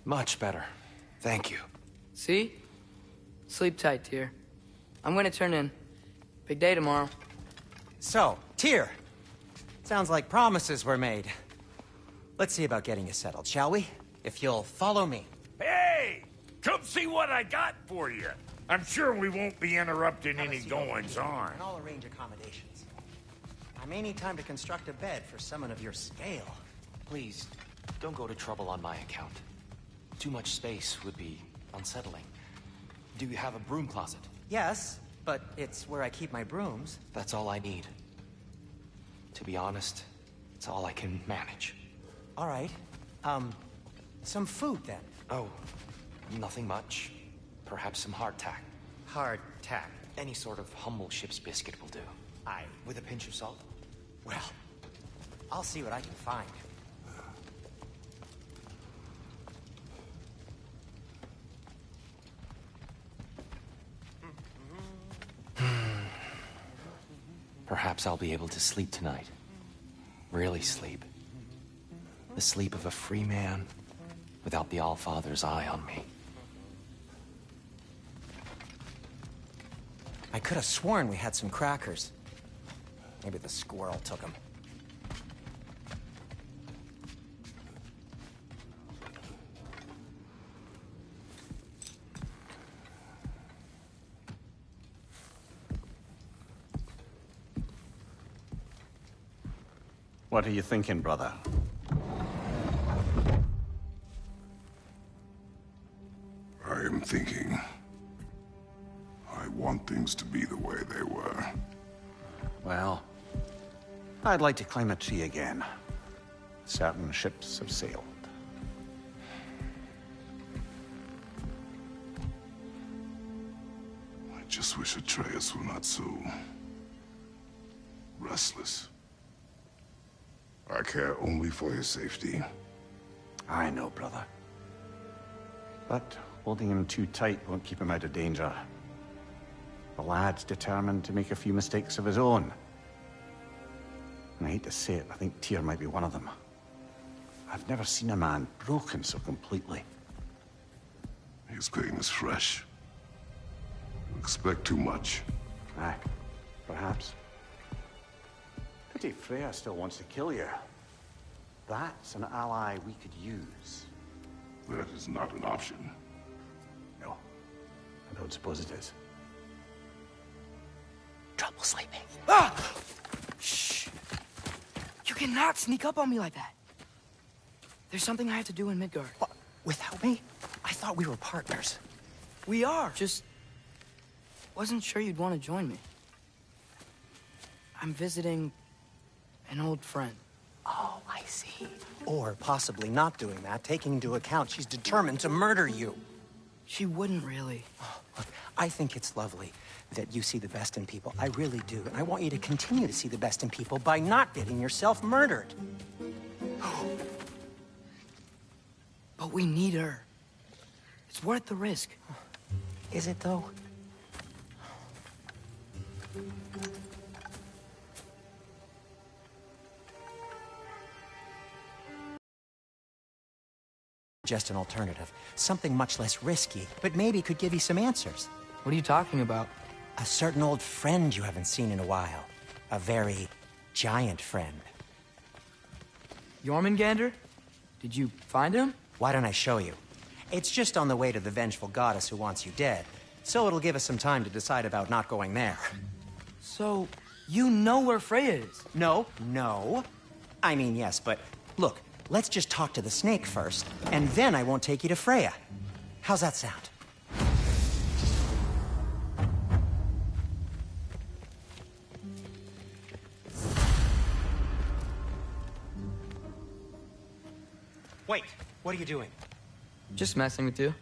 Much better. Thank you. See? Sleep tight, Tyr. I'm gonna turn in. Big day tomorrow. So, Tyr. Sounds like promises were made. Let's see about getting you settled, shall we? If you'll follow me. Hey! Come see what I got for you. I'm sure we won't be interrupting any goings-on. And I'll arrange accommodations. I may need time to construct a bed for someone of your scale. Please, don't go to trouble on my account. Too much space would be unsettling. Do you have a broom closet? Yes, but it's where I keep my brooms. That's all I need. To be honest, it's all I can manage. All right. Some food then. Oh, nothing much. Perhaps some hardtack. Hardtack. Any sort of humble ship's biscuit will do. Aye. With a pinch of salt? Well, I'll see what I can find. Perhaps I'll be able to sleep tonight. Really sleep. The sleep of a free man without the Allfather's eye on me. I could have sworn we had some crackers. Maybe the squirrel took them. What are you thinking, brother? I am thinking. I want things to be the way they were. Well, I'd like to climb a tree again. Certain ships have sailed. I just wish Atreus were not so restless. I care only for his safety. I know, brother. But holding him too tight won't keep him out of danger. The lad's determined to make a few mistakes of his own. And I hate to say it, I think Tyr might be one of them. I've never seen a man broken so completely. His pain is fresh. You expect too much. Aye, perhaps. Pity Freya still wants to kill you. That's an ally we could use. That is not an option. No, I don't suppose it is. Trouble sleeping. Ah! Shh! You cannot sneak up on me like that. There's something I have to do in Midgard. What? Without me? I thought we were partners. We are. Just wasn't sure you'd want to join me. I'm visiting an old friend. Oh, I see. Or possibly not doing that, taking into account she's determined to murder you. She wouldn't really. Oh, look, I think it's lovely that you see the best in people. I really do. And I want you to continue to see the best in people by not getting yourself murdered. But we need her. It's worth the risk. Is it, though? Just an alternative. Something much less risky, but maybe could give you some answers. What are you talking about? A certain old friend you haven't seen in a while. A very giant friend. Jormungandr? Did you find him? Why don't I show you? It's just on the way to the vengeful goddess who wants you dead. So it'll give us some time to decide about not going there. So, you know where Freya is? No. I mean, yes, but look, let's just talk to the snake first, and then I won't take you to Freya. How's that sound? Wait, what are you doing? Just messing with you.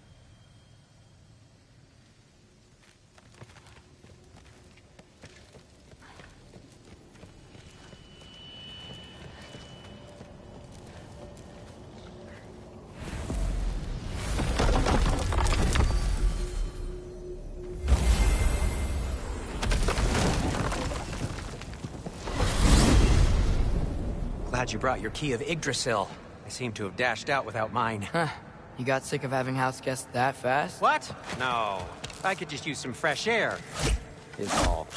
Glad you brought your key of Yggdrasil. I seem to have dashed out without mine. Huh. You got sick of having house guests that fast? What? No. I could just use some fresh air, is all.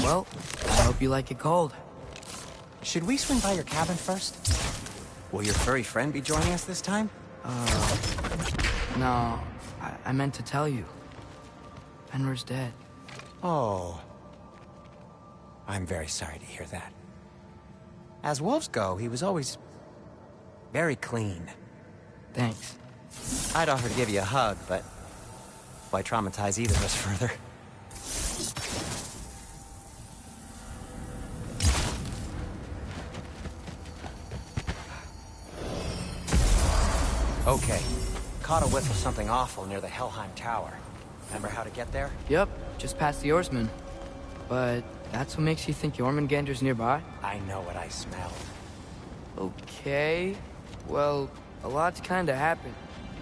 Well, I hope you like it cold. Should we swing by your cabin first? Will your furry friend be joining us this time? No. I meant to tell you. Fenrir's dead. Oh. I'm very sorry to hear that. As wolves go, he was always very clean. Thanks. I'd offer to give you a hug, but why traumatize either of us further? Okay. Caught a whiff of something awful near the Helheim Tower. Remember how to get there? Yep, just past the oarsman. But that's what makes you think Jormungandr's nearby? I know what I smell. Okay. Well, a lot's kinda happened,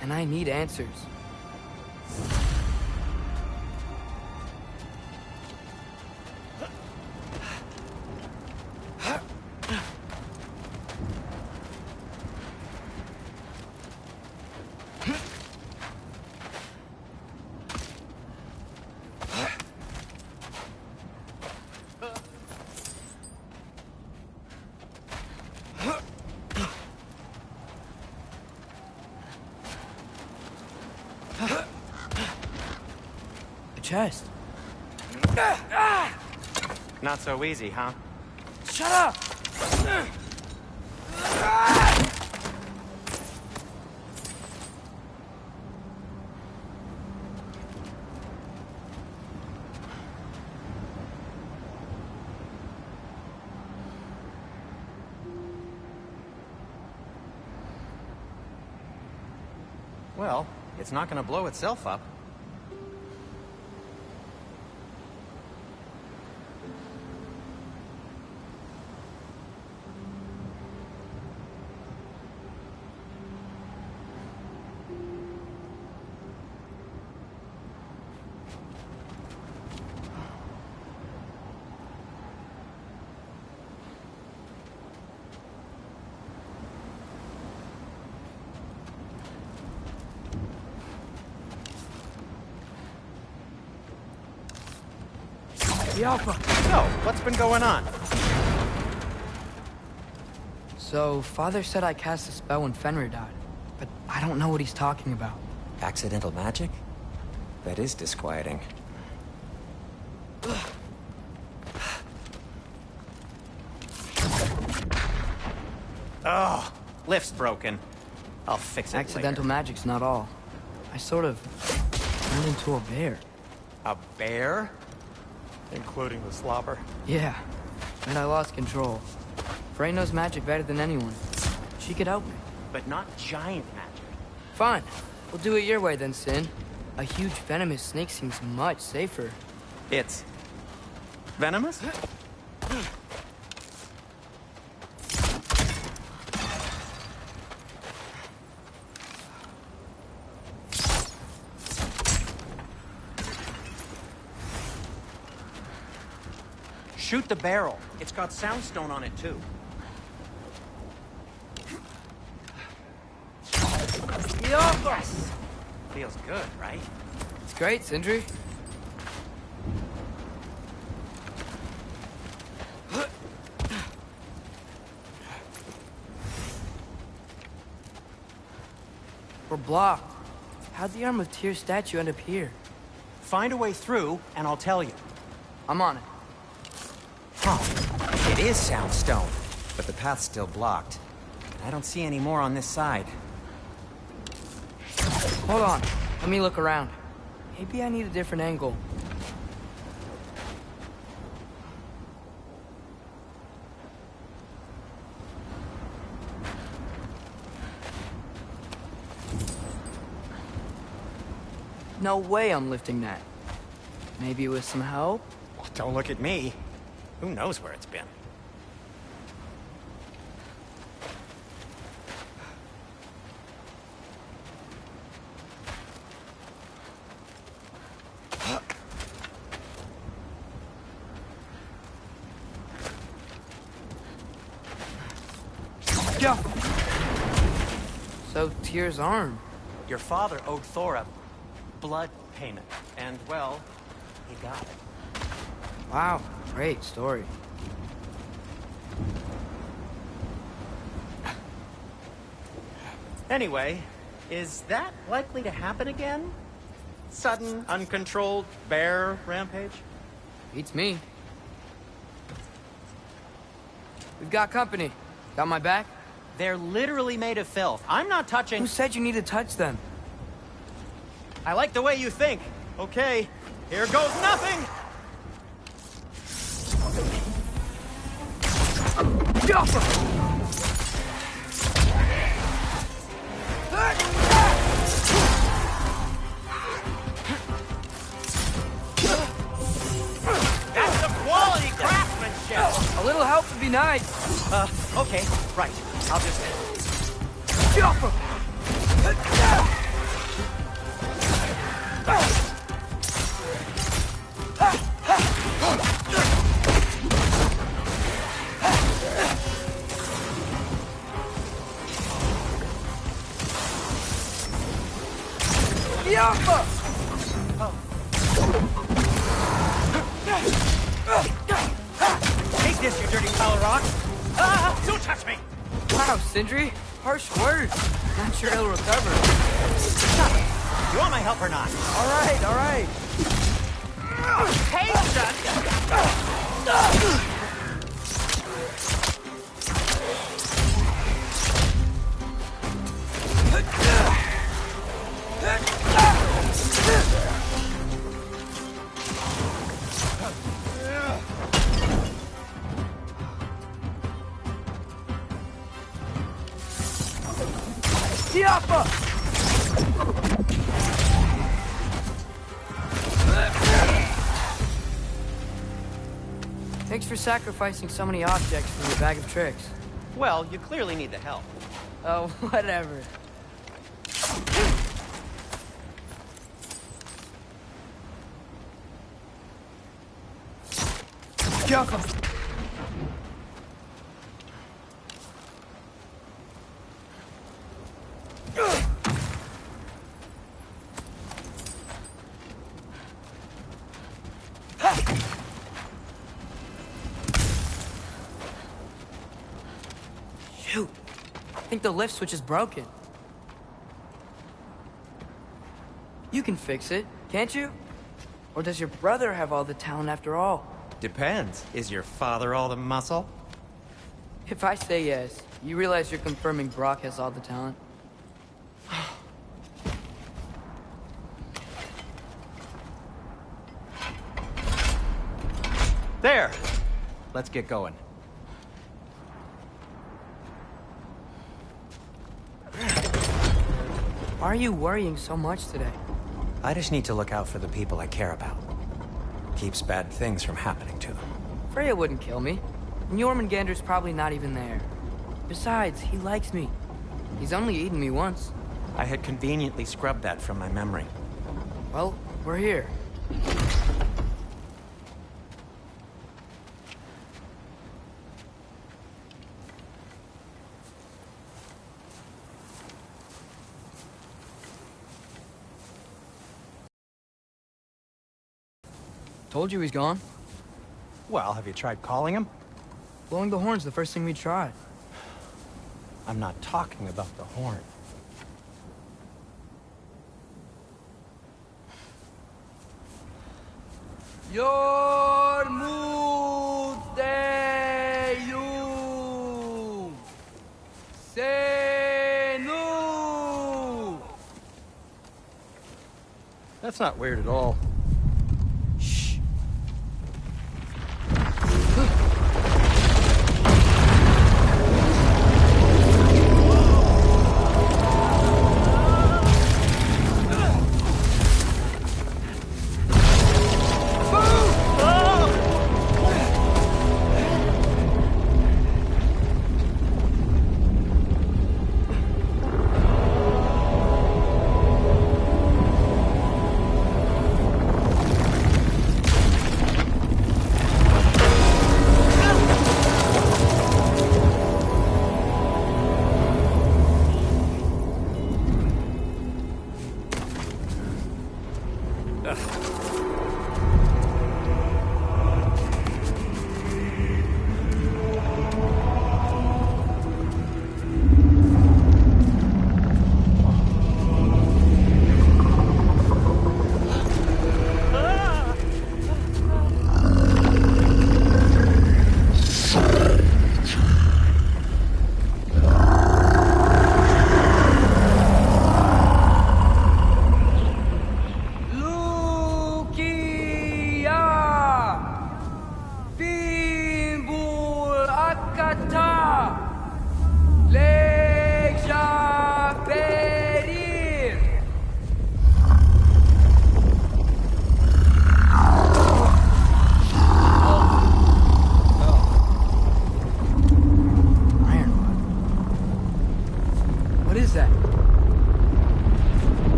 and I need answers. Chest. Not so easy, huh? Shut up! Well, it's not gonna blow itself up. The Alpha! So, what's been going on? So, Father said I cast a spell when Fenrir died, but I don't know what he's talking about. Accidental magic? That is disquieting. Oh, lift's broken. I'll fix it Accidental later. magic's not all. I sort of turned into a bear. A bear? Including the slobber. Yeah, and I lost control. Frey knows magic better than anyone. She could help me. But not giant magic. Fine. We'll do it your way then, Sin. A huge venomous snake seems much safer. It's venomous? Shoot the barrel. It's got soundstone on it, too. Yes! Feels good, right? It's great, Sindri. We're blocked. How'd the Arm of Tyr statue end up here? Find a way through, and I'll tell you. I'm on it. Huh. It is soundstone, but the path's still blocked. I don't see any more on this side. Hold on. Let me look around. Maybe I need a different angle. No way I'm lifting that. Maybe with some help? Well, don't look at me. Who knows where it's been? Yeah. So, Tyr's arm. Your father owed Thor a blood payment, and, well, he got it. Wow, great story. Anyway, is that likely to happen again? Sudden, uncontrolled bear rampage? Beats me. We've got company. Got my back? They're literally made of filth. I'm not touching... Who said you need to touch them? I like the way you think. Okay, here goes nothing! That's some quality craftsmanship! A little help would be nice. Okay, right. I'll just... Take this, you dirty pile of rock! Don't touch me! Wow, Sindri. Harsh words. Not sure he'll recover. You want my help or not? All right. Hey, son! Thanks for sacrificing so many objects for your bag of tricks. Well, you clearly need the help. Oh, whatever. Shoot. I think the lift switch is broken. You can fix it, can't you? Or does your brother have all the talent after all? Depends. Is your father all the muscle? If I say yes, you realize you're confirming Brock has all the talent? There! Let's get going. Why are you worrying so much today? I just need to look out for the people I care about. Keeps bad things from happening to them. Freya wouldn't kill me. And Jormungandr's probably not even there. Besides, he likes me. He's only eaten me once. I had conveniently scrubbed that from my memory. Well, we're here. Told you he's gone. Well, have you tried calling him? Blowing the horn's the first thing we tried. I'm not talking about the horn. Yormudeyu Senu. That's not weird at all.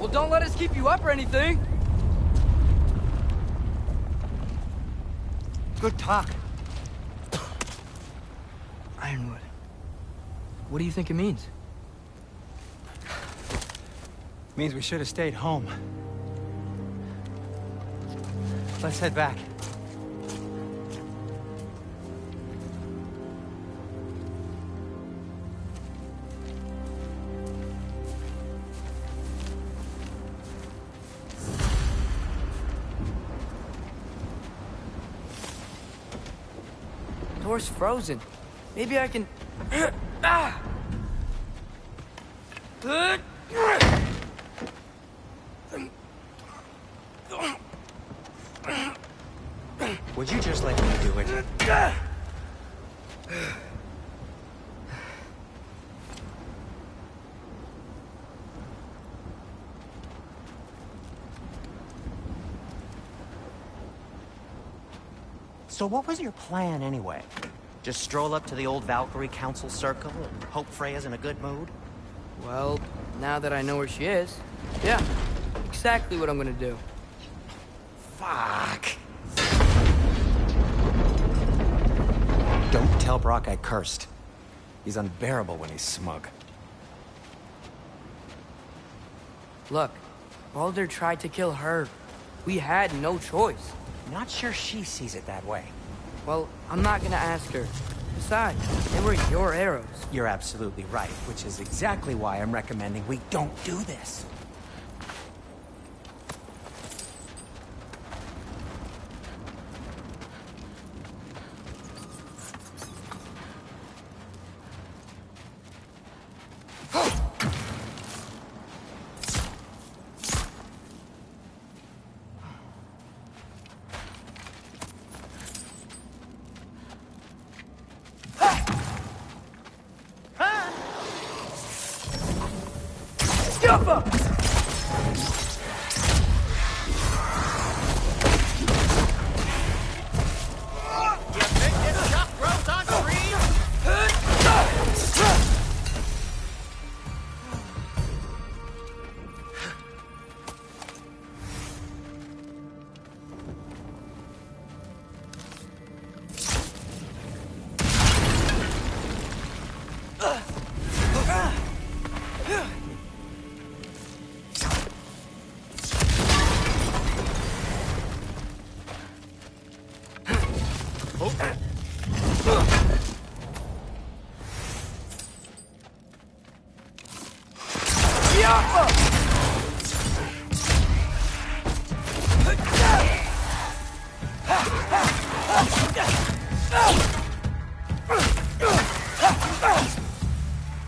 Well, don't let us keep you up or anything. Good talk. Ironwood. What do you think it means? Means we should have stayed home. Let's head back. Door's frozen. Maybe I can... Ah! Would you just let me do it? So what was your plan anyway? Just stroll up to the old Valkyrie Council Circle and hope Freya's in a good mood? Well, now that I know where she is, yeah, exactly what I'm gonna do. Fuck. Don't tell Brock I cursed. He's unbearable when he's smug. Look, Baldur tried to kill her. We had no choice. Not sure she sees it that way. Well, I'm not gonna ask her. Besides, they were your arrows. You're absolutely right, which is exactly why I'm recommending we don't do this.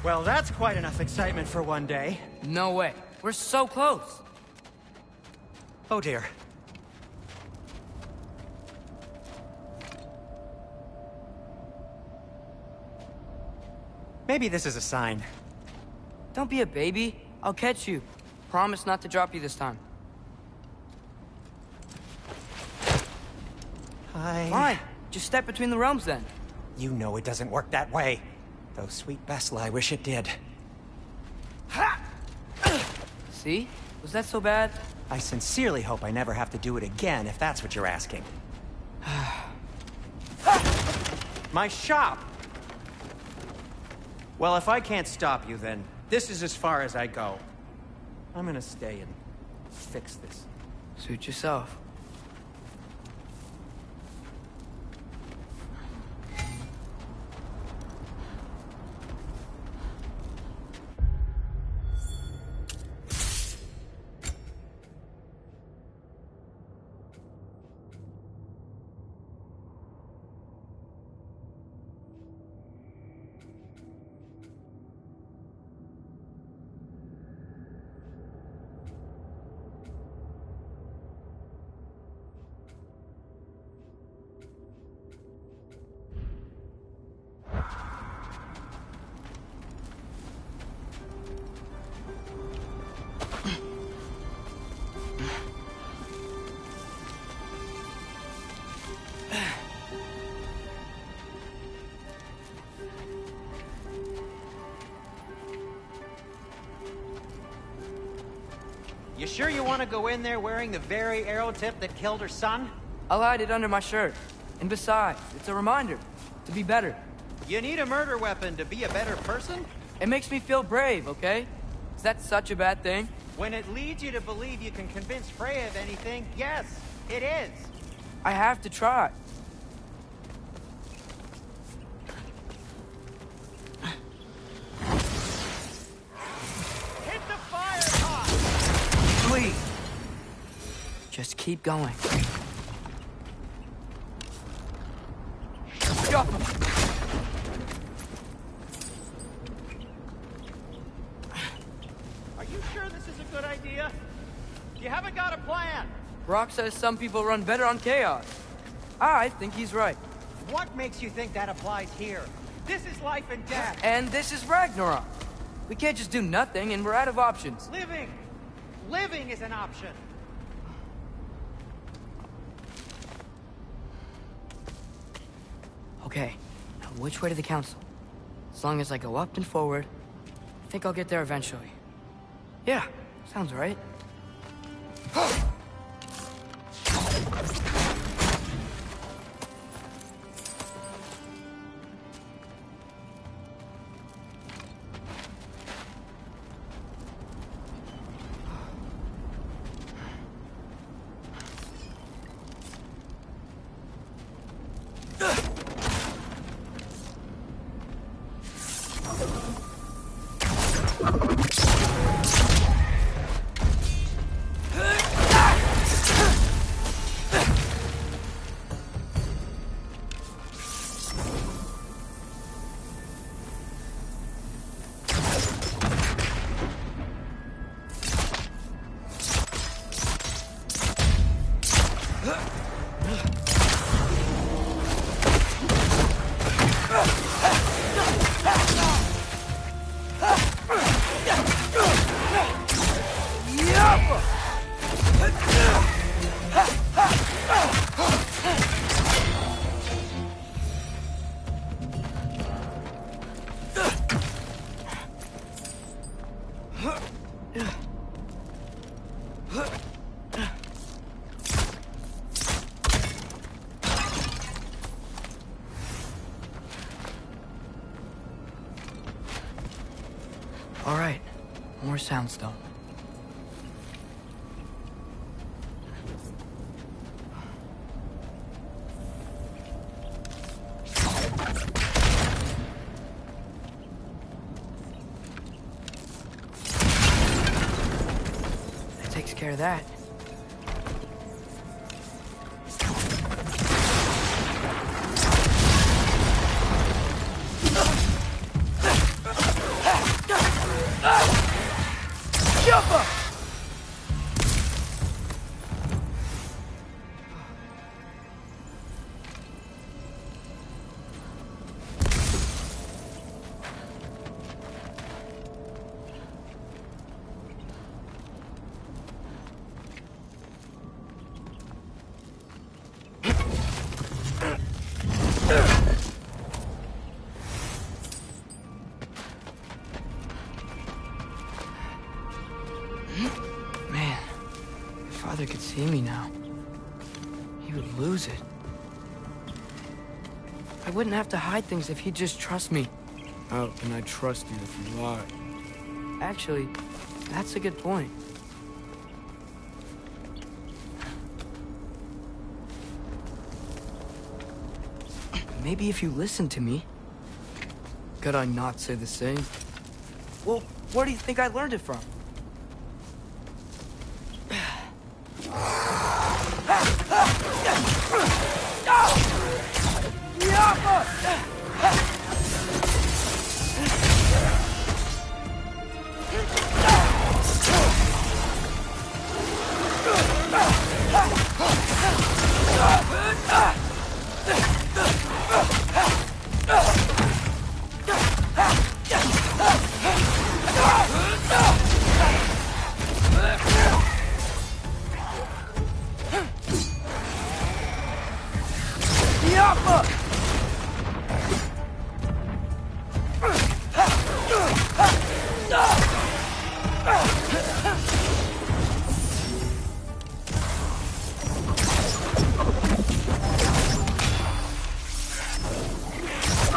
Well, that's quite enough excitement for one day. No way. We're so close. Oh dear. Maybe this is a sign. Don't be a baby. I'll catch you. Promise not to drop you this time. Fine. Just step between the realms then. You know it doesn't work that way. Though, sweet Bessel, I wish it did. See? Was that so bad? I sincerely hope I never have to do it again, if that's what you're asking. My shop! Well, if I can't stop you, then this is as far as I go. I'm gonna stay and fix this. Suit yourself. You sure you want to go in there wearing the very arrow tip that killed her son? I'll hide it under my shirt. And besides, it's a reminder to be better. You need a murder weapon to be a better person? It makes me feel brave, okay? Is that such a bad thing? When it leads you to believe you can convince Freya of anything, yes, it is. I have to try. Hit the fire pot! Please. Just keep going. Go. Are you sure this is a good idea? You haven't got a plan. Brock says some people run better on chaos. I think he's right. What makes you think that applies here? This is life and death. And this is Ragnarok. We can't just do nothing, and we're out of options. Living! Living is an option. Okay, now which way to the council? As long as I go up and forward, I think I'll get there eventually. Yeah, sounds right. All right, more soundstone. That takes care of that. Man, if Father could see me now, he would lose it. I wouldn't have to hide things if he'd just trust me. How can I trust you if you lie? Actually, that's a good point. Maybe if you listen to me. Could I not say the same? Well, where do you think I learned it from?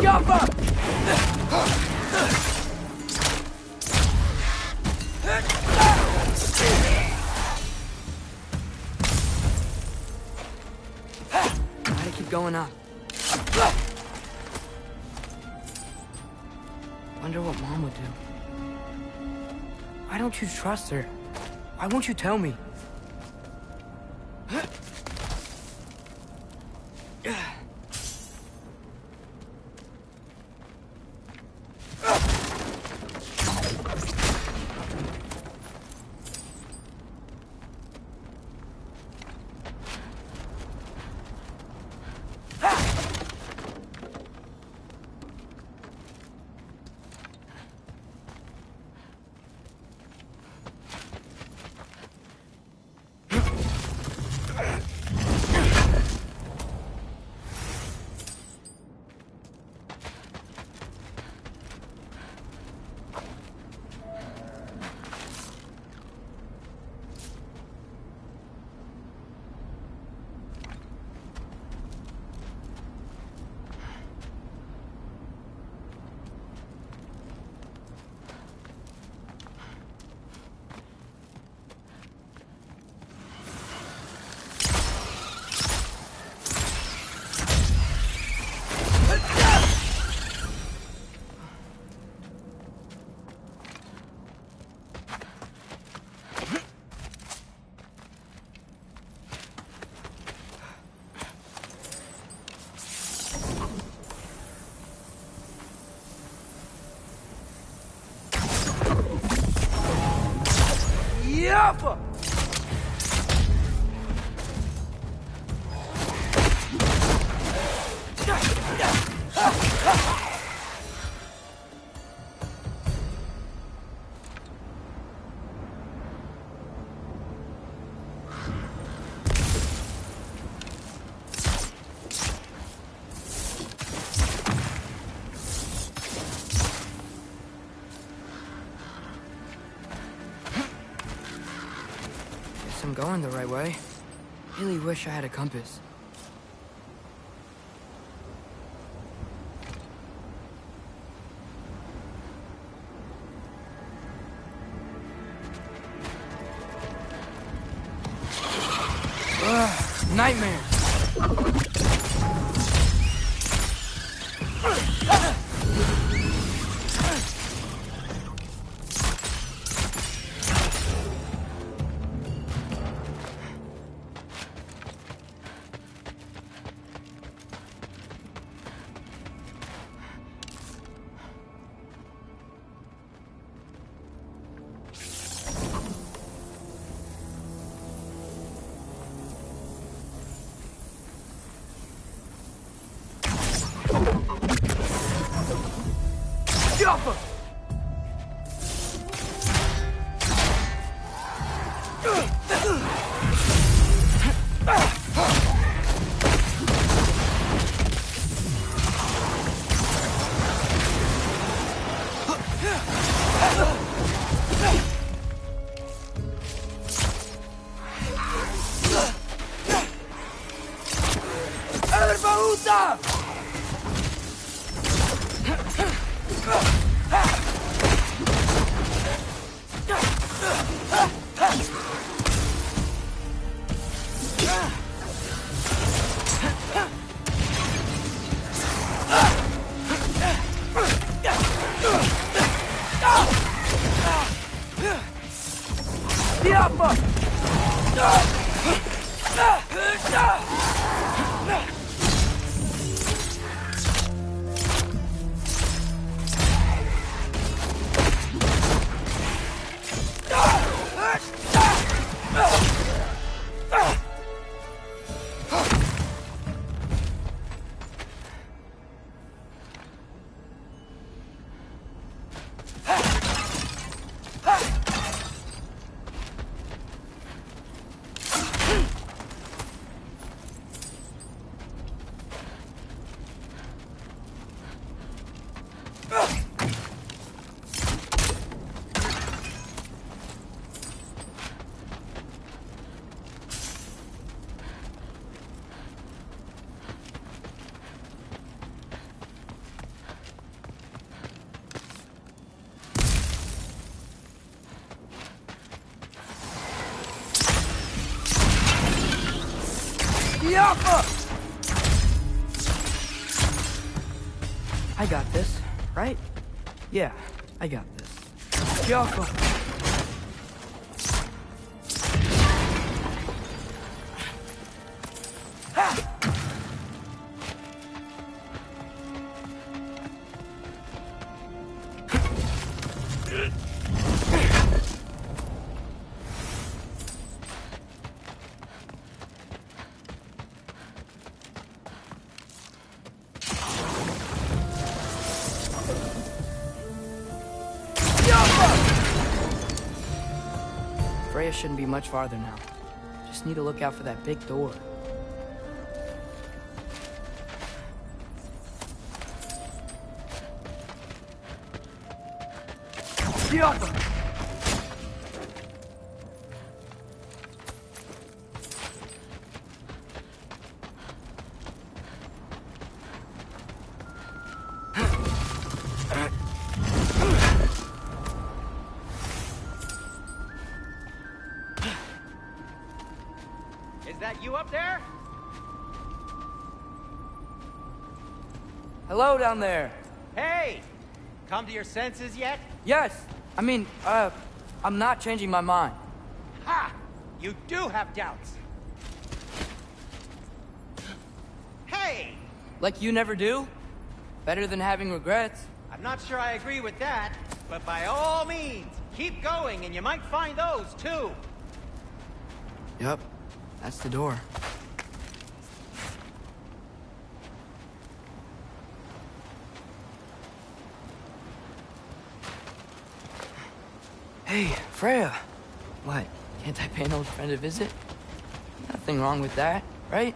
Gotta keep going up. Wonder what Mom would do. Why don't you trust her? Why won't you tell me? Yappa! I'm going the right way. Really wish I had a compass. Ugh, nightmare. I got this, right? Yeah, I got this. Jaffa! Freya shouldn't be much farther now. Just need to look out for that big door. Is that you up there? Hello down there. Hey! Come to your senses yet? Yes, I mean, I'm not changing my mind. Ha! You do have doubts. Hey! Like you never do? Better than having regrets. I'm not sure I agree with that, but by all means, keep going and you might find those too. Yep, that's the door. Hey, Freya. What? Can't I pay an old friend a visit? Nothing wrong with that, right?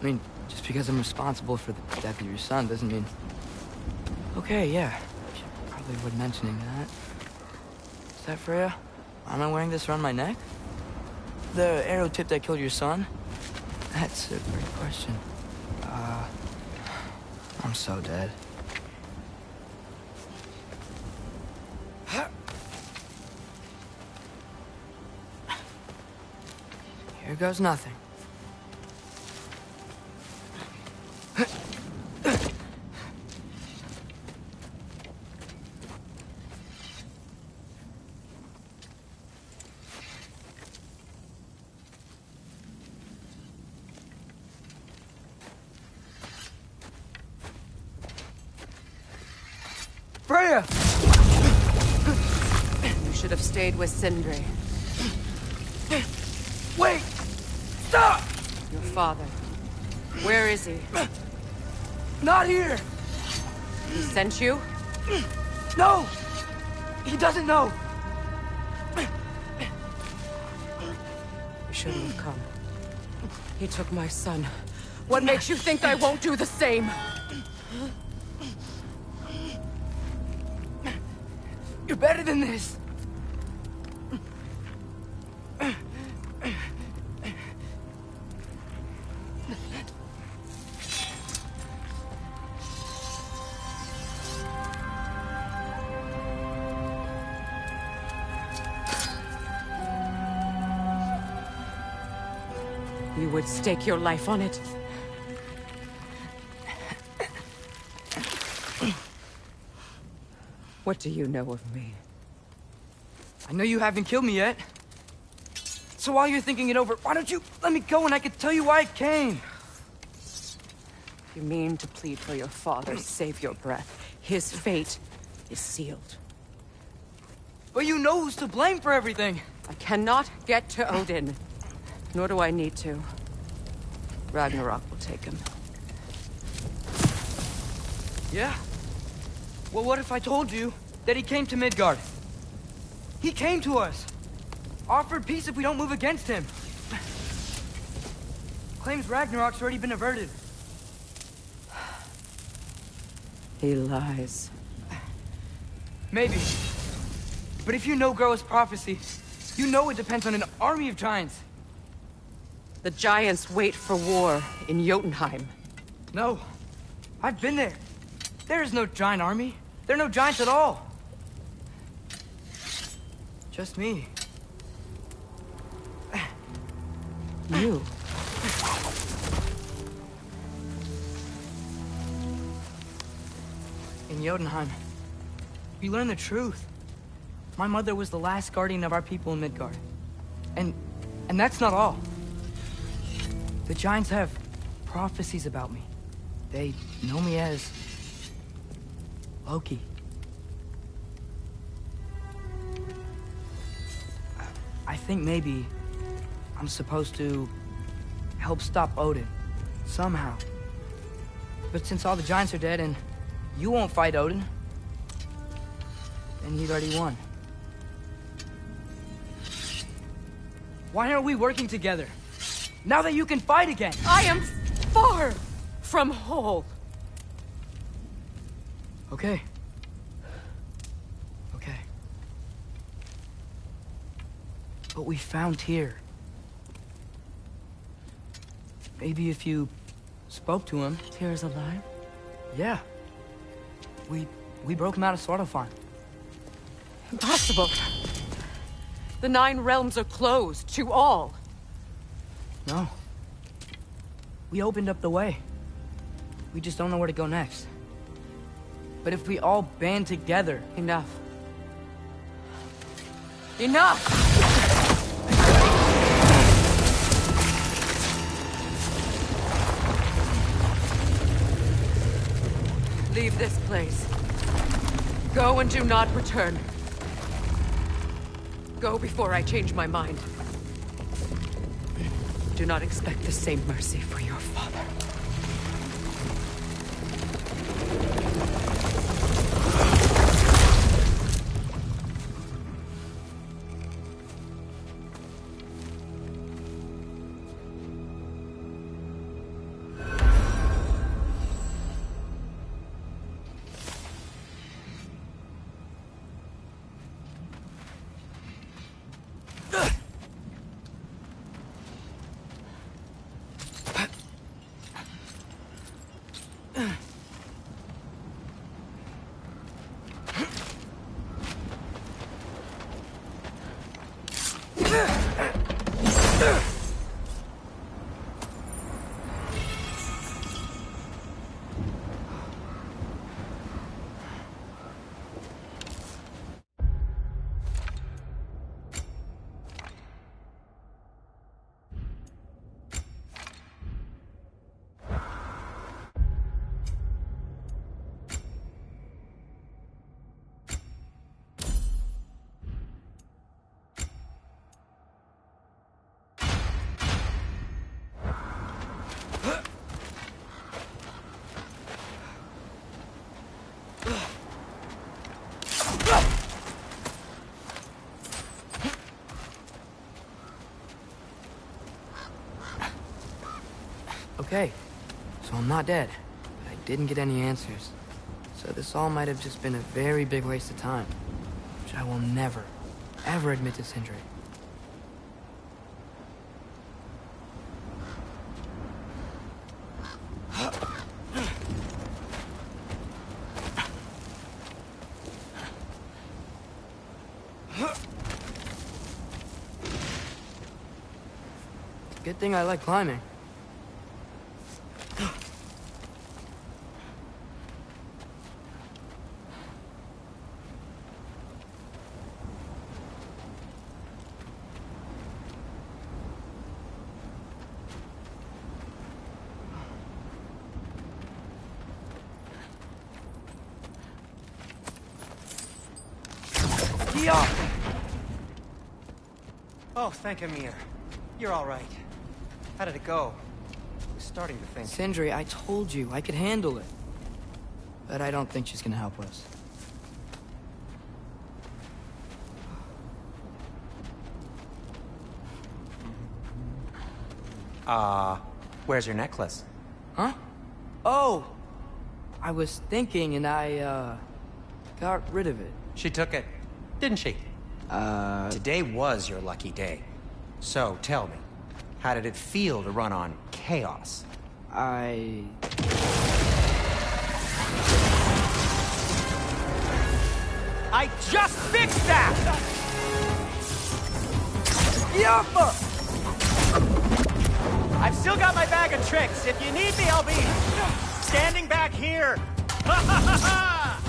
I mean, just because I'm responsible for the death of your son doesn't mean... Okay, yeah. Should probably avoid mentioning that. Is that Freya? Why am I wearing this around my neck? The arrow tip that killed your son? That's a great question. I'm so dead. Here goes nothing. Freya! You should have stayed with Sindri. Wait! Stop! Your father. Where is he? Not here! He sent you? No! He doesn't know! You shouldn't have come. He took my son. What makes you think I won't do the same? You're better than this! You would stake your life on it? What do you know of me? I know you haven't killed me yet. So while you're thinking it over, why don't you let me go and I can tell you why I came? You mean to plead for your father, save your breath. His fate is sealed. But you know who's to blame for everything. I cannot get to Odin. Nor do I need to. Ragnarok will take him. Yeah? Well, what if I told you that he came to Midgard? He came to us. Offered peace if we don't move against him. Claims Ragnarok's already been averted. He lies. Maybe. But if you know Groa's prophecy, you know it depends on an army of giants. The giants wait for war in Jotunheim. No. I've been there. There is no giant army. There are no giants at all. Just me. You? In Jotunheim, we learned the truth. My mother was the last guardian of our people in Midgard. And that's not all. The Giants have prophecies about me. They know me as Loki. I think maybe I'm supposed to help stop Odin, somehow. But since all the Giants are dead and you won't fight Odin, then he'd already won. Why aren't we working together? Now that you can fight again! I am far from whole. Okay. Okay. But we found Tyr. Maybe if you spoke to him... Tyr's alive? Yeah. We broke him out of Svartalfheim. Impossible. The 9 realms are closed to all. No. We opened up the way. We just don't know where to go next. But if we all band together... Enough. Enough! Leave this place. Go and do not return. Go before I change my mind. Do not expect the same mercy for your father. Okay, so I'm not dead, but I didn't get any answers. So this all might have just been a very big waste of time, which I will never, ever admit to Sindri. Good thing I like climbing. Oh, thank Amir. You're all right. How did it go? I was starting to think... Sindri, I told you I could handle it. But I don't think she's gonna help us. Where's your necklace? Huh? Oh! I was thinking and I, got rid of it. She took it, didn't she? Today was your lucky day. So, tell me, how did it feel to run on chaos? I just fixed that! Yappa! I've still got my bag of tricks. If you need me, I'll be standing back here. Ha ha ha ha!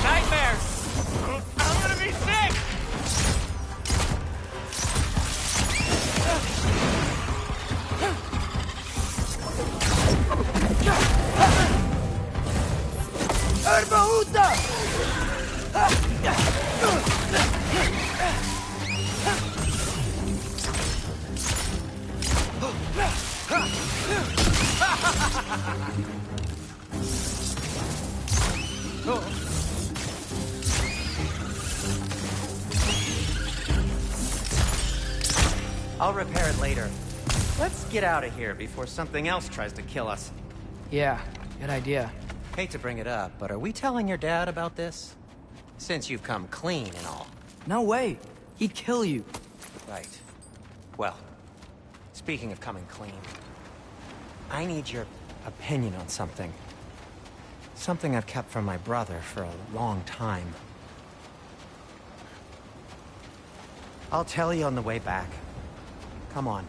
Nightmares! I'm gonna be sick! I'll repair it later. Let's get out of here before something else tries to kill us. Yeah, good idea. Hate to bring it up, but are we telling your dad about this? Since you've come clean and all. No way. He'd kill you. Right. Well, speaking of coming clean, I need your opinion on something. Something I've kept from my brother for a long time. I'll tell you on the way back. Come on.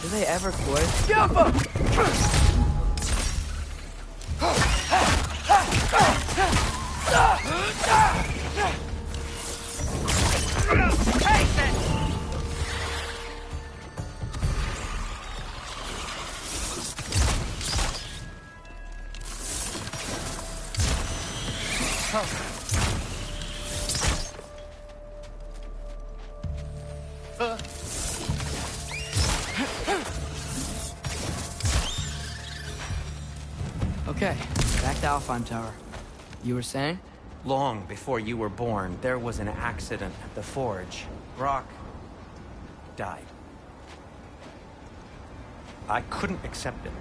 Do they ever quit? Okay, back to Alfheim Tower. You were saying? Long before you were born, there was an accident at the forge. Brock died. I couldn't accept it.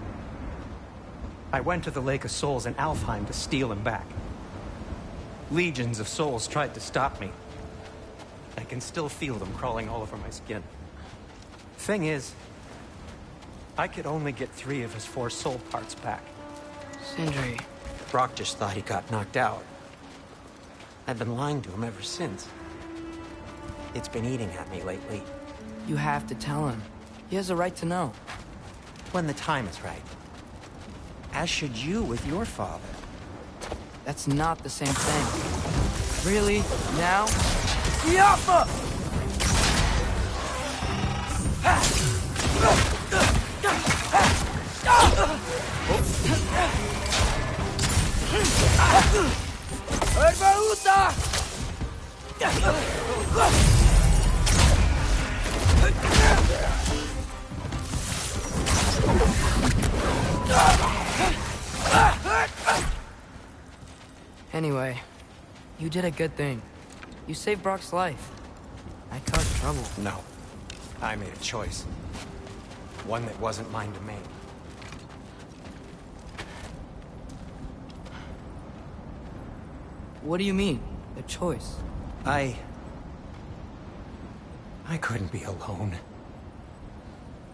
I went to the Lake of Souls in Alfheim to steal him back. Legions of souls tried to stop me. I can still feel them crawling all over my skin. Thing is, I could only get 3 of his 4 soul parts back. Sindri. Brock just thought he got knocked out. I've been lying to him ever since. It's been eating at me lately. You have to tell him. He has a right to know. When the time is right. As should you with your father. That's not the same thing. Really? Now? Yappa! Anyway, you did a good thing. You saved Brock's life. I caused trouble. No. I made a choice. One that wasn't mine to make. What do you mean? A choice? I couldn't be alone.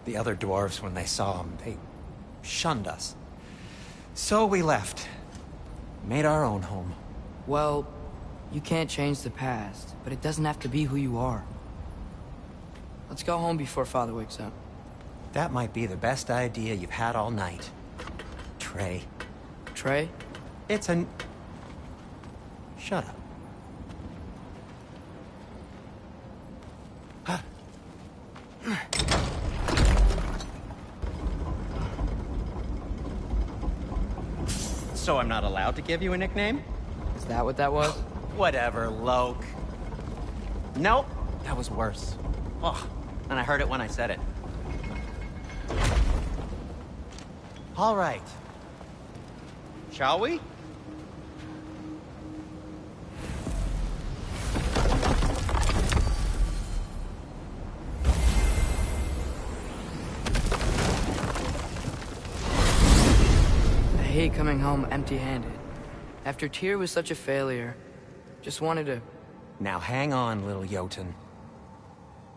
The other dwarves, when they saw him, they shunned us. So we left. Made our own home. Well, you can't change the past, but it doesn't have to be who you are. Let's go home before Father wakes up. That might be the best idea you've had all night. Trey. Trey? It's an... Shut up. So I'm not allowed to give you a nickname? Is that what that was? Whatever, Loke. Nope, that was worse. Oh, and I heard it when I said it. All right. Shall we? I hate coming home empty-handed. After Tyr was such a failure, just wanted to... Now hang on, little Jotun.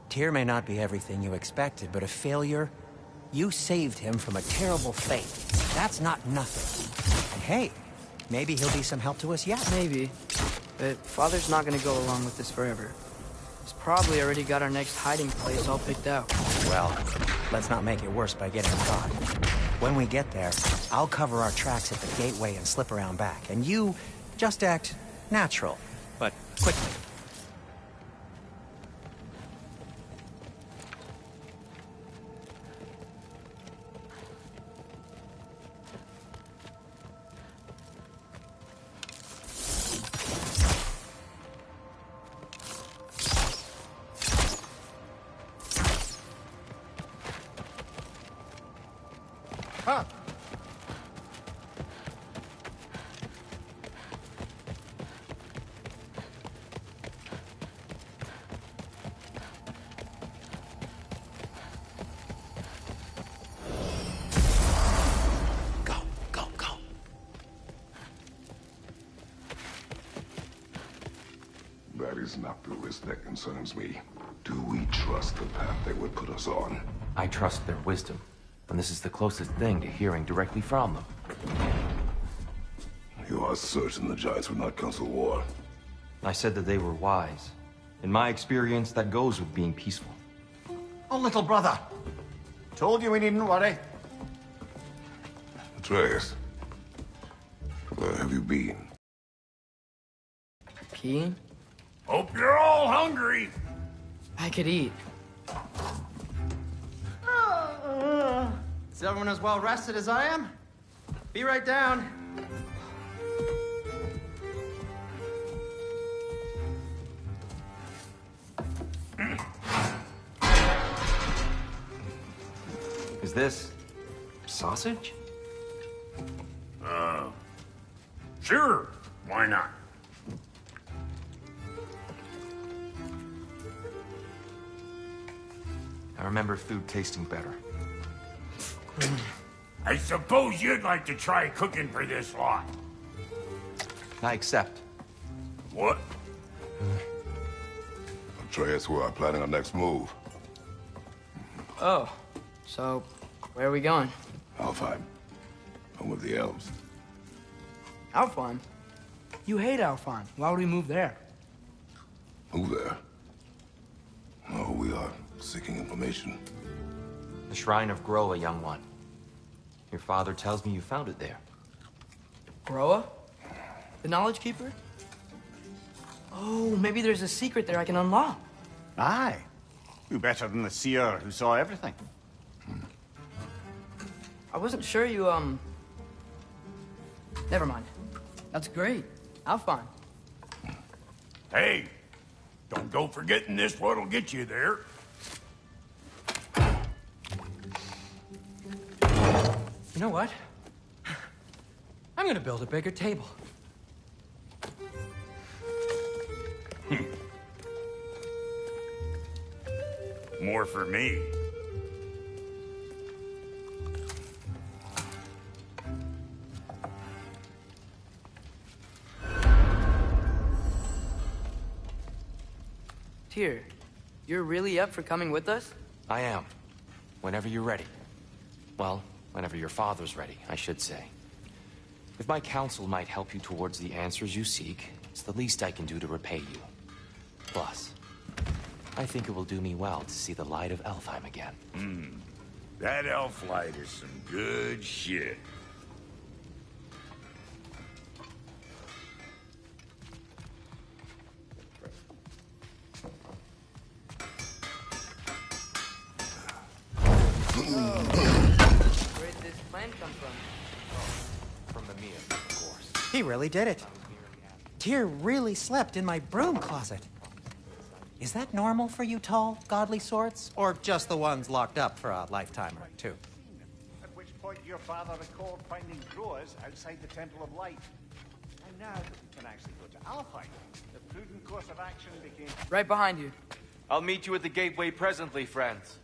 Tyr may not be everything you expected, but a failure? You saved him from a terrible fate. That's not nothing. And hey, maybe he'll be some help to us yet. Maybe. But Father's not gonna go along with this forever. He's probably already got our next hiding place all picked out. Well, let's not make it worse by getting caught. When we get there, I'll cover our tracks at the gateway and slip around back. And you just act natural, but quickly. Huh. Go, go, go. That is not the risk that concerns me. Do we trust the path they would put us on? I trust their wisdom, and this is the closest thing to hearing directly from them. You are certain the Giants would not counsel war? I said that they were wise. In my experience, that goes with being peaceful. Oh, little brother. Told you we needn't worry. Atreus, where have you been? Peeing? Hope you're all hungry. I could eat. Is everyone as well rested as I am? Be right down. Is this sausage? Sure, why not? I remember food tasting better. I suppose you'd like to try cooking for this lot. I accept. What? Atreus, we are planning our next move. Oh, so where are we going? Alfheim. Home of the elves. Alfheim? You hate Alfheim. Why would we move there? Move there? No, we are seeking information. The Shrine of Groa, young one. Your father tells me you found it there. Groa? The Knowledge Keeper? Oh, maybe there's a secret there I can unlock. Aye. Who better than the seer who saw everything? I wasn't sure you, Never mind. That's great. Alfheim. Hey, don't go forgetting this what'll get you there. You know what? I'm gonna build a bigger table. More for me. Tyr, you're really up for coming with us? I am. Whenever you're ready. Well, whenever your father's ready, I should say. If my counsel might help you towards the answers you seek, it's the least I can do to repay you. Plus, I think it will do me well to see the light of Alfheim again. That elf light is some good shit. Where did this plan come from? From the Mia, of course. He really did it. Tyr really slept in my broom closet. Is that normal for you tall, godly sorts? Or just the ones locked up for a lifetime or two? At which point your father recalled finding drawers outside the Temple of Light. And now that we can actually go to Alfheim, the prudent course of action became... Right behind you. I'll meet you at the gateway presently, friends.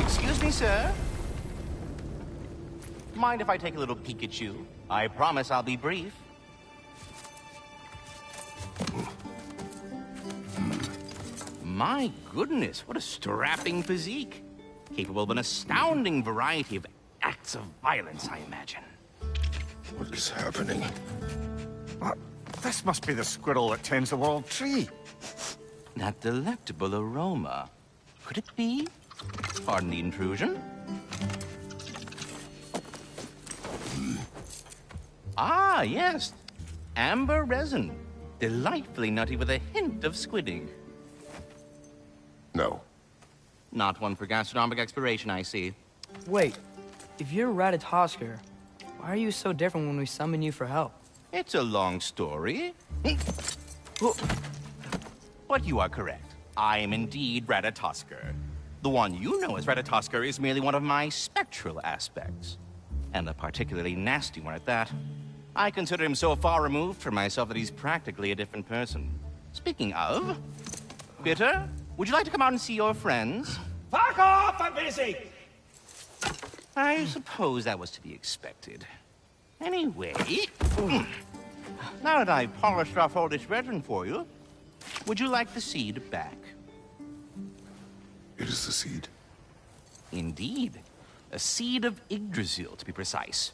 Excuse me, sir. Mind if I take a little peek at you? I promise I'll be brief. My goodness, what a strapping physique. Capable of an astounding variety of acts of violence, I imagine. What is happening? What? This must be the squirrel that tends the world tree. That delectable aroma. Could it be? Pardon the intrusion. Ah, yes. Amber resin. Delightfully nutty with a hint of squidding. No. Not one for gastronomic exploration, I see. Wait, if you're AbdEl-Nasser, why are you so different when we summon you for help? It's a long story. But you are correct. I am indeed AbdEl-Nasser. The one you know as AbdEl-Nasser is merely one of my spectral aspects. And a particularly nasty one at that. I consider him so far removed from myself that he's practically a different person. Speaking of... Bitter, would you like to come out and see your friends? Fuck off! I'm busy! I suppose that was to be expected. Anyway... Now that I've polished off all this resin for you, would you like the seed back? It is the seed. Indeed. A seed of Yggdrasil, to be precise.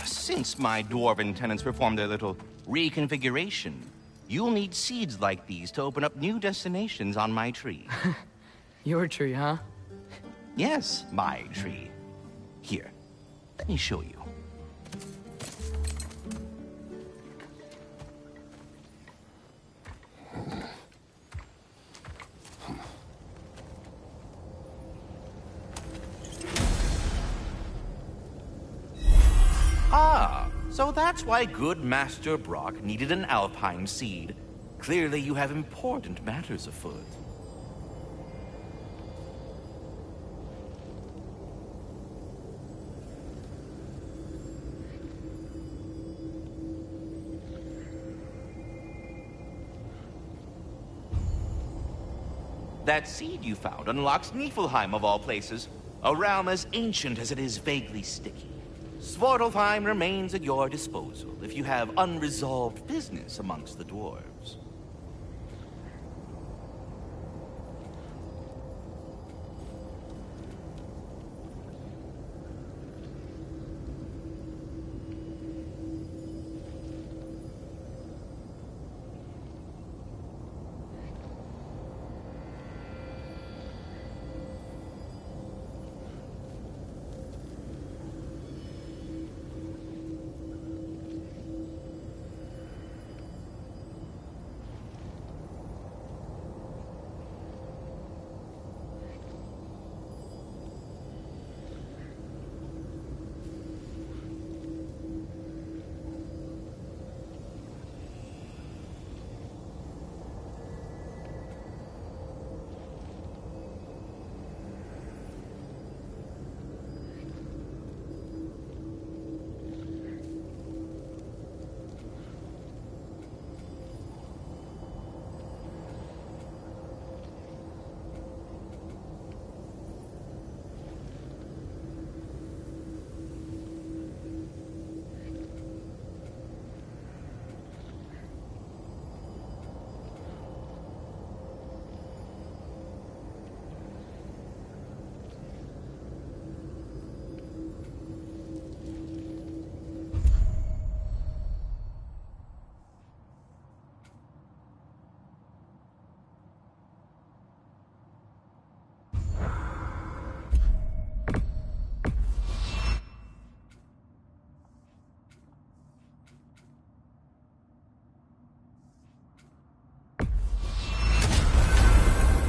Since my dwarven tenants performed their little reconfiguration, you'll need seeds like these to open up new destinations on my tree. Your tree, huh? Yes, my tree. Here, let me show you. Ah, so that's why good Master Brock needed an alpine seed. Clearly you have important matters afoot. That seed you found unlocks Niflheim of all places, a realm as ancient as it is vaguely sticky. Svartalfheim remains at your disposal if you have unresolved business amongst the dwarves.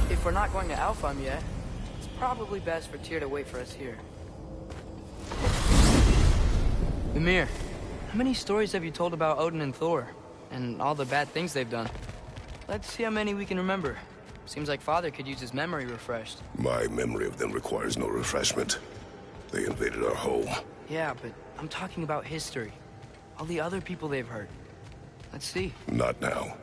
If we're not going to Alfheim yet, it's probably best for Tyr to wait for us here. Ymir, how many stories have you told about Odin and Thor? And all the bad things they've done? Let's see how many we can remember. Seems like Father could use his memory refreshed. My memory of them requires no refreshment. They invaded our home. Yeah, but I'm talking about history. All the other people they've hurt. Let's see. Not now.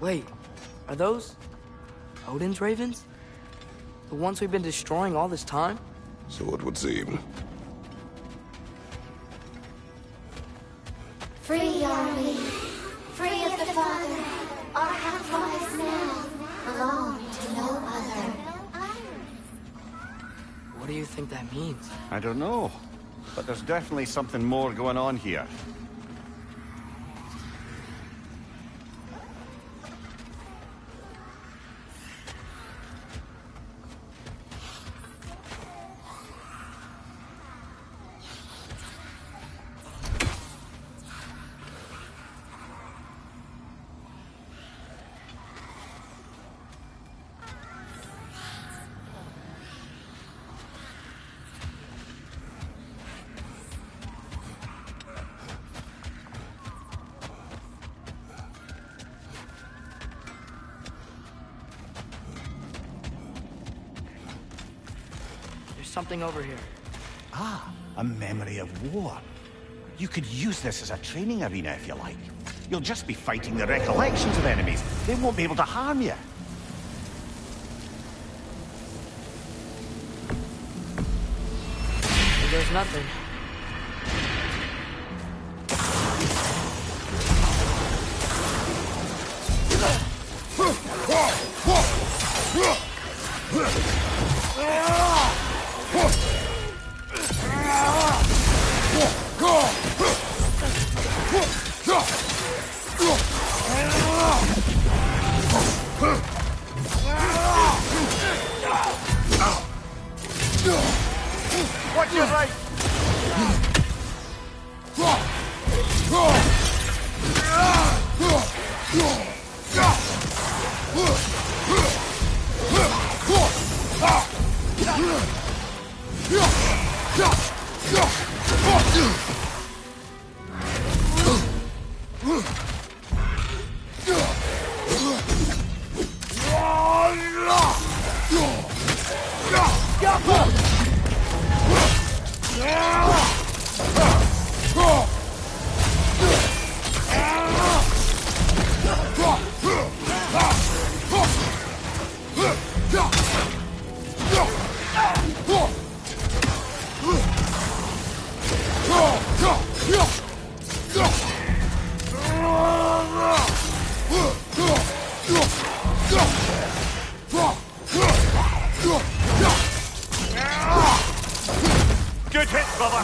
Wait, are those Odin's ravens? The ones we've been destroying all this time? So it would seem. Free are we, free of the Father. Our half-lives now belong to no other. What do you think that means? I don't know, but there's definitely something more going on here. Something over here. Ah, a memory of war. You could use this as a training arena if you like. You'll just be fighting the recollections of enemies. They won't be able to harm you. There's nothing. Watch your right! Good hit, brother.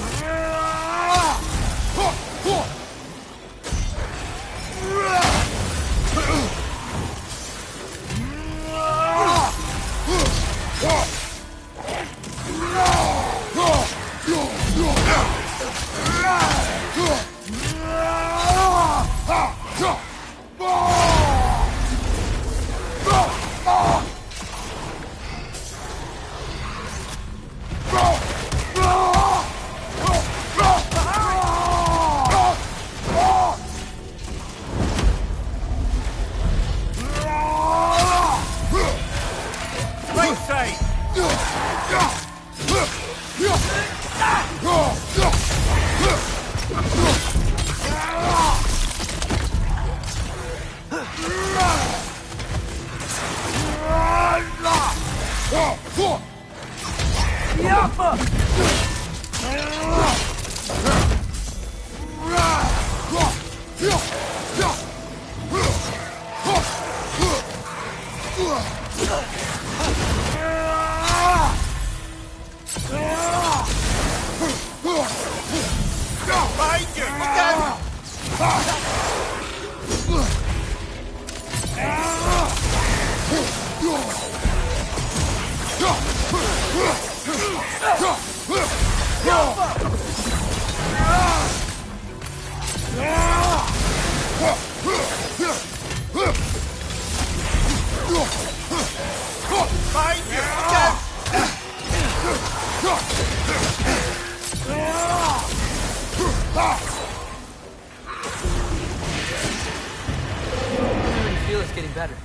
I feel it's getting better.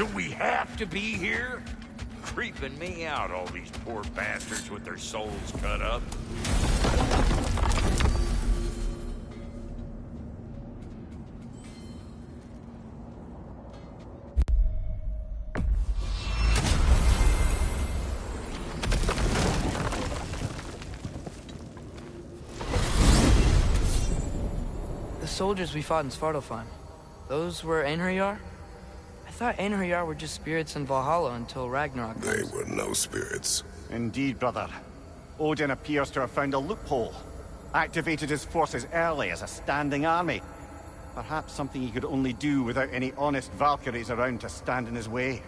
Do we have to be here? Creeping me out, all these poor bastards with their souls cut up. The soldiers we fought in Svartalfheim, those were Einherjar? I thought Einherjar were just spirits in Valhalla until Ragnarok. They were no spirits. Indeed, brother. Odin appears to have found a loophole. Activated his forces early as a standing army. Perhaps something he could only do without any honest Valkyries around to stand in his way.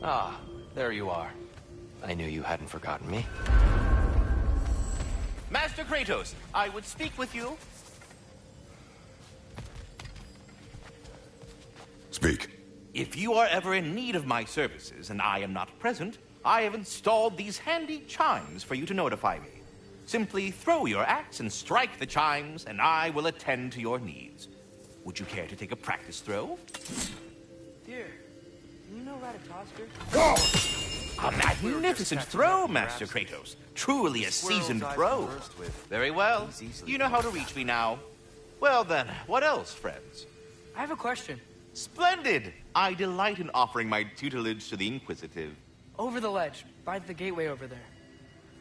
Ah, there you are. I knew you hadn't forgotten me. Master Kratos, I would speak with you. Speak. If you are ever in need of my services and I am not present, I have installed these handy chimes for you to notify me. Simply throw your axe and strike the chimes, and I will attend to your needs. Would you care to take a practice throw? Dear, you know Ratatoskr? A magnificent throw, Master Kratos. Truly a seasoned pro. Very well. You know how to reach me now. Well then, what else, friends? I have a question. Splendid! I delight in offering my tutelage to the inquisitive. Over the ledge, by the gateway over there.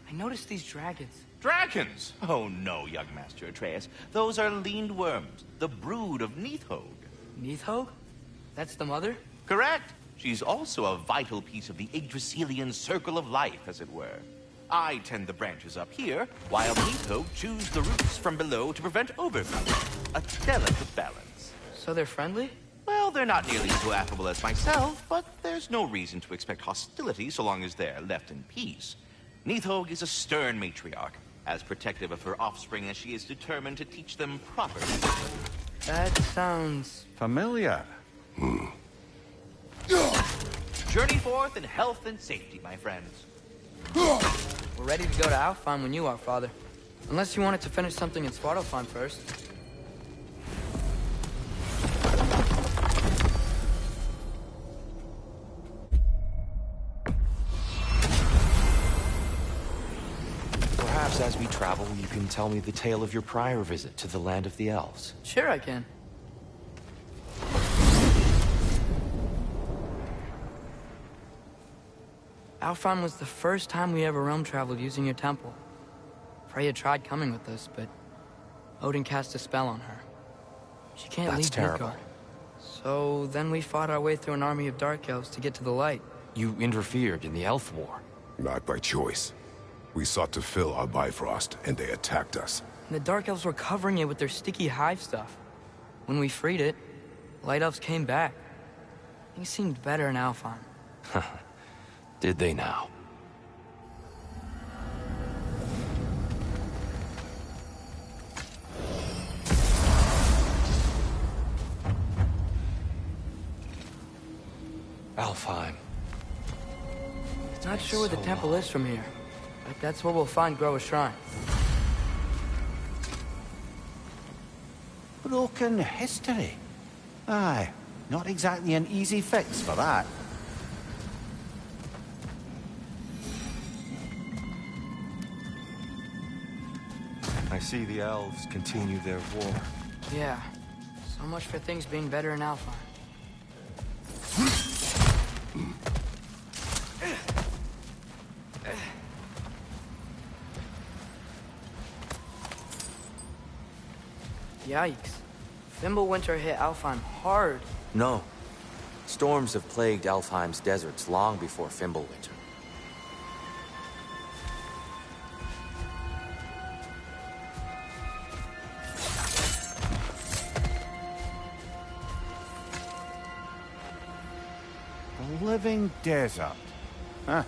I noticed these dragons. Dragons? Oh no, young Master Atreus. Those are leaned worms, the brood of Nidhogg. Nidhogg? That's the mother? Correct. She's also a vital piece of the Yggdrasilian circle of life, as it were. I tend the branches up here, while Nidhogg chews the roots from below to prevent overgrowth. A delicate balance. So they're friendly? Well, they're not nearly so affable as myself, but there's no reason to expect hostility so long as they're left in peace. Nidhogg is a stern matriarch, as protective of her offspring as she is determined to teach them properly. That sounds... familiar. Journey forth in health and safety, my friends. We're ready to go to Alfheim when you are, Father. Unless you wanted to finish something in Svartalfheim first. Perhaps as we travel, you can tell me the tale of your prior visit to the land of the elves. Sure I can. Alfheim was the first time we ever realm traveled using your temple. Freya tried coming with us, but Odin cast a spell on her. She can't leave terrible. Midgard. So then we fought our way through an army of dark elves to get to the light. You interfered in the elf war. Not by choice. We sought to fill our Bifrost, and they attacked us. And the dark elves were covering it with their sticky hive stuff. When we freed it, light elves came back. Things seemed better in Alfheim. Did they now? Alfheim. Not sure where the temple is from here, but that's where we'll find Groa's shrine. Broken history. Aye, not exactly an easy fix for that. I see the elves continue their war. Yeah, so much for things being better in Alfheim. Yikes. Fimbulwinter hit Alfheim hard. No. Storms have plagued Alfheim's deserts long before Fimbulwinter. A living desert. Huh.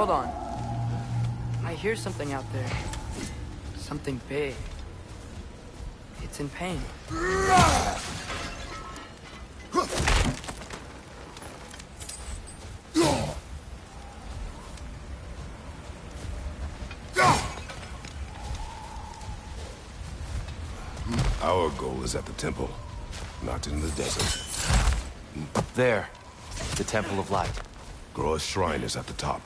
hold on. I hear something out there. Something big. It's in pain. Our goal is at the temple, not in the desert. There. The Temple of Light. Groa's shrine is at the top.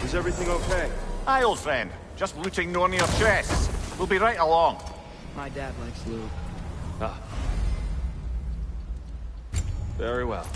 Is everything okay? Aye, old friend. Just looting no near chests. We'll be right along. My dad likes loot. Ah. Very well.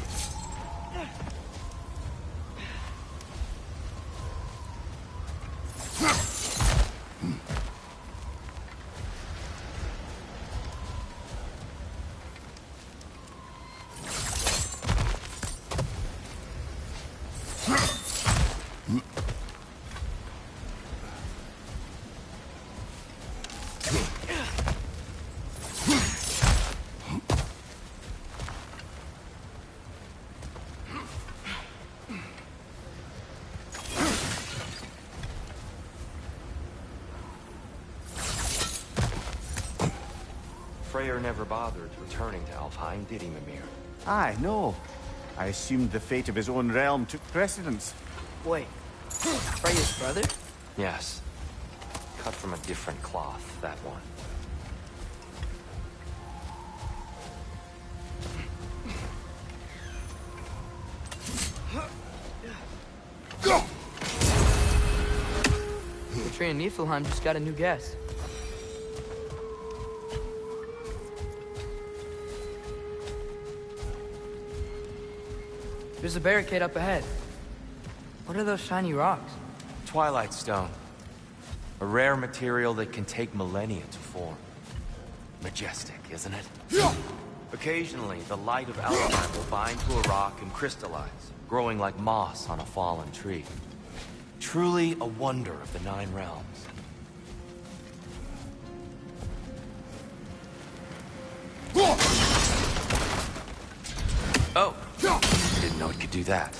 Freyr never bothered returning to Alfheim, did he, Mimir? Aye, no. I assumed the fate of his own realm took precedence. Wait. Freya's brother? Yes. Cut from a different cloth, that one. The tree in Niflheim just got a new guest. There's a barricade up ahead. What are those shiny rocks? Twilight Stone. A rare material that can take millennia to form. Majestic, isn't it? Occasionally, the light of Alfheim will bind to a rock and crystallize, growing like moss on a fallen tree. Truly a wonder of the Nine Realms. Oh! Didn't know it could do that.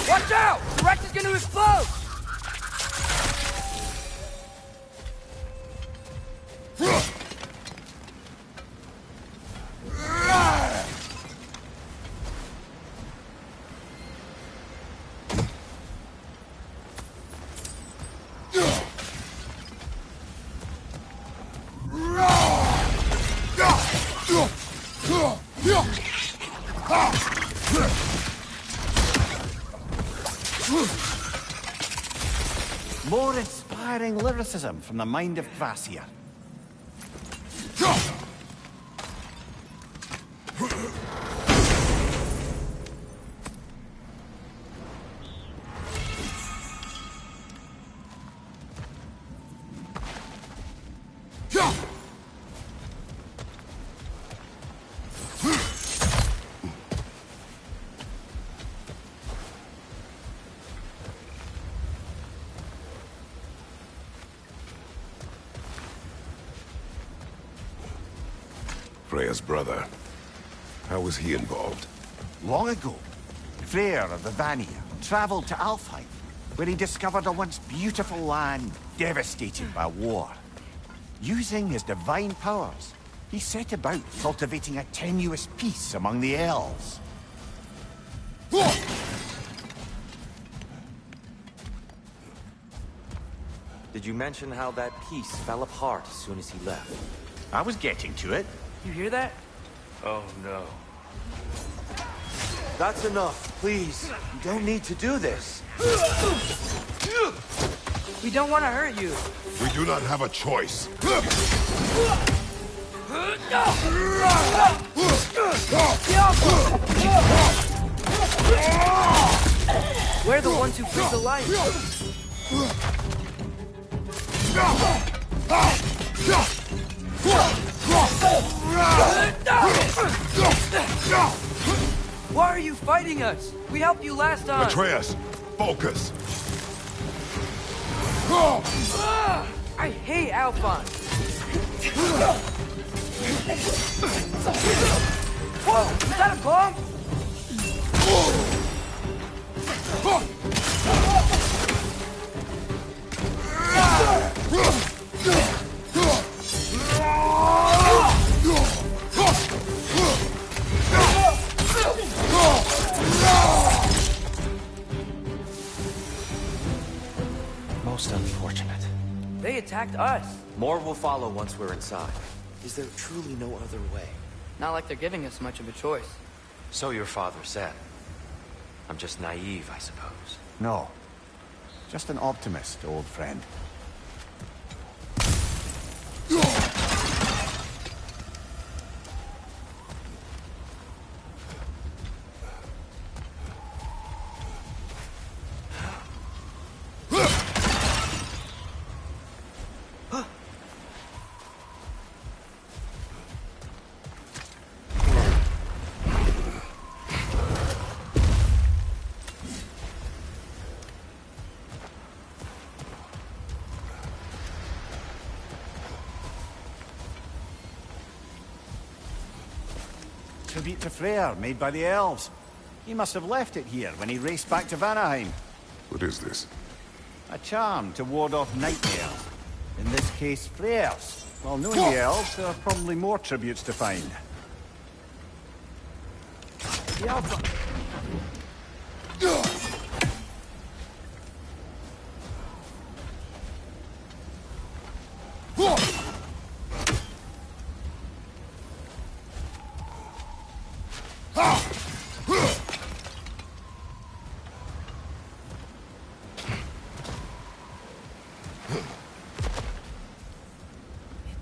Watch out! The wreck is gonna explode! More inspiring lyricism from the mind of Kvasir. Freya's brother. How was he involved? Long ago, Freyr of the Vanir traveled to Alfheim, where he discovered a once beautiful land devastated by war. Using his divine powers, he set about cultivating a tenuous peace among the elves. Did you mention how that peace fell apart as soon as he left? I was getting to it. You hear that? Oh, no. That's enough, please. You don't need to do this. We don't want to hurt you. We do not have a choice. We're the ones who freed the light. Why are you fighting us? We helped you last time. Atreus, focus. I hate Alphonse. Whoa, is that a bomb? Most unfortunate. They attacked us. More will follow once we're inside. Is there truly no other way? Not like they're giving us much of a choice. So your father said. I'm just naive, I suppose. No. Just an optimist, old friend. Tribute to Freyr, made by the elves. He must have left it here when he raced back to Vanaheim. What is this? A charm to ward off nightmares. In this case, Freyr's. Well, knowing the elves, there are probably more tributes to find. The Alpha...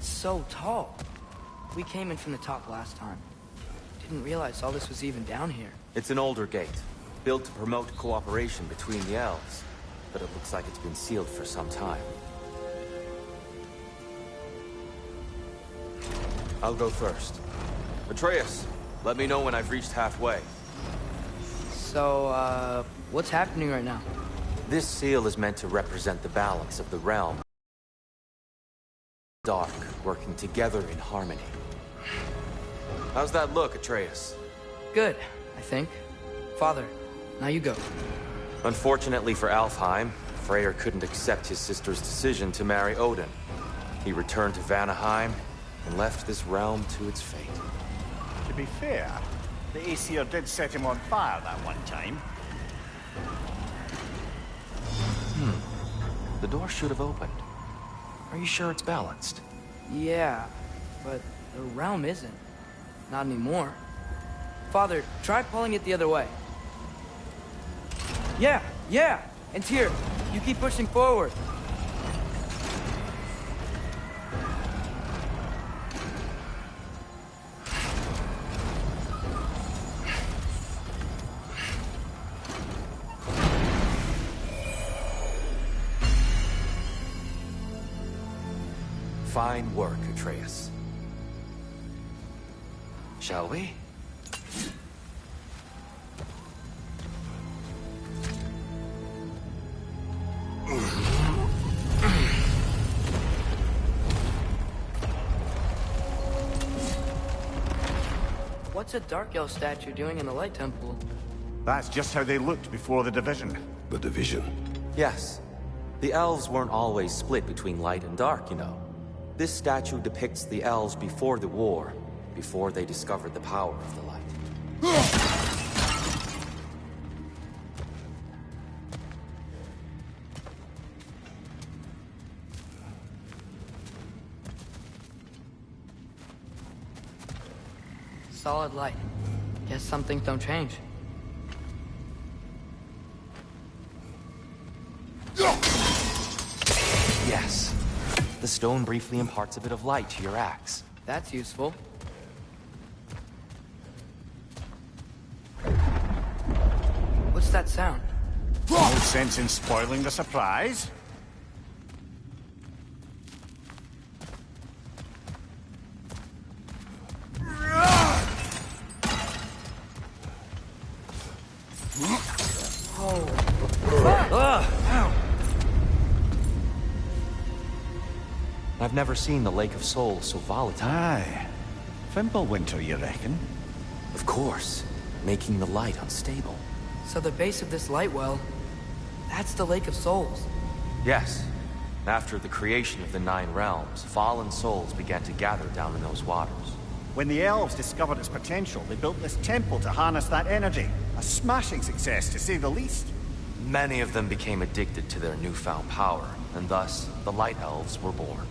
So tall. We came in from the top last time. Didn't realize all this was even down here. It's an older gate, built to promote cooperation between the elves. But it looks like it's been sealed for some time. I'll go first. Atreus, let me know when I've reached halfway. So, what's happening right now? This seal is meant to represent the balance of the realm. Dark, working together in harmony. How's that look, Atreus? Good, I think. Father, now you go. Unfortunately for Alfheim, Freyr couldn't accept his sister's decision to marry Odin. He returned to Vanaheim and left this realm to its fate. To be fair, the Aesir did set him on fire that one time. The door should have opened. Are you sure it's balanced? Yeah, but the realm isn't. Not anymore. Father, try pulling it the other way. Yeah! And here, you keep pushing forward. Fine work, Atreus. Shall we? What's a Dark Elf statue doing in the Light Temple? That's just how they looked before the division. The division? Yes. The elves weren't always split between light and dark, you know. This statue depicts the elves before the war, before they discovered the power of the light. Solid light. Guess some things don't change. Yes. The stone briefly imparts a bit of light to your axe. That's useful. What's that sound? No sense in spoiling the surprise. I've never seen the Lake of Souls so volatile. Aye. Fimbulwinter, you reckon? Of course. Making the light unstable. So the base of this light well, that's the Lake of Souls. Yes. After the creation of the 9 realms, fallen souls began to gather down in those waters. When the elves discovered its potential, they built this temple to harness that energy. A smashing success, to say the least. Many of them became addicted to their newfound power, and thus, the Light Elves were born.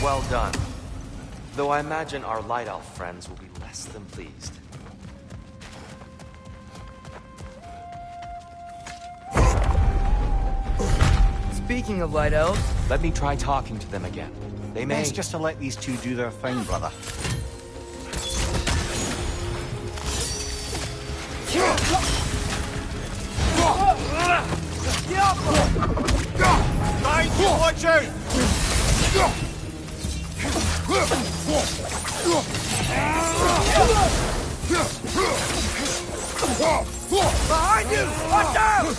Well done. Though I imagine our Light Elf friends will be less than pleased. Speaking of Light Elves... Let me try talking to them again. They may... Best just to let these two do their thing, brother. Watch out! Behind you! Watch out!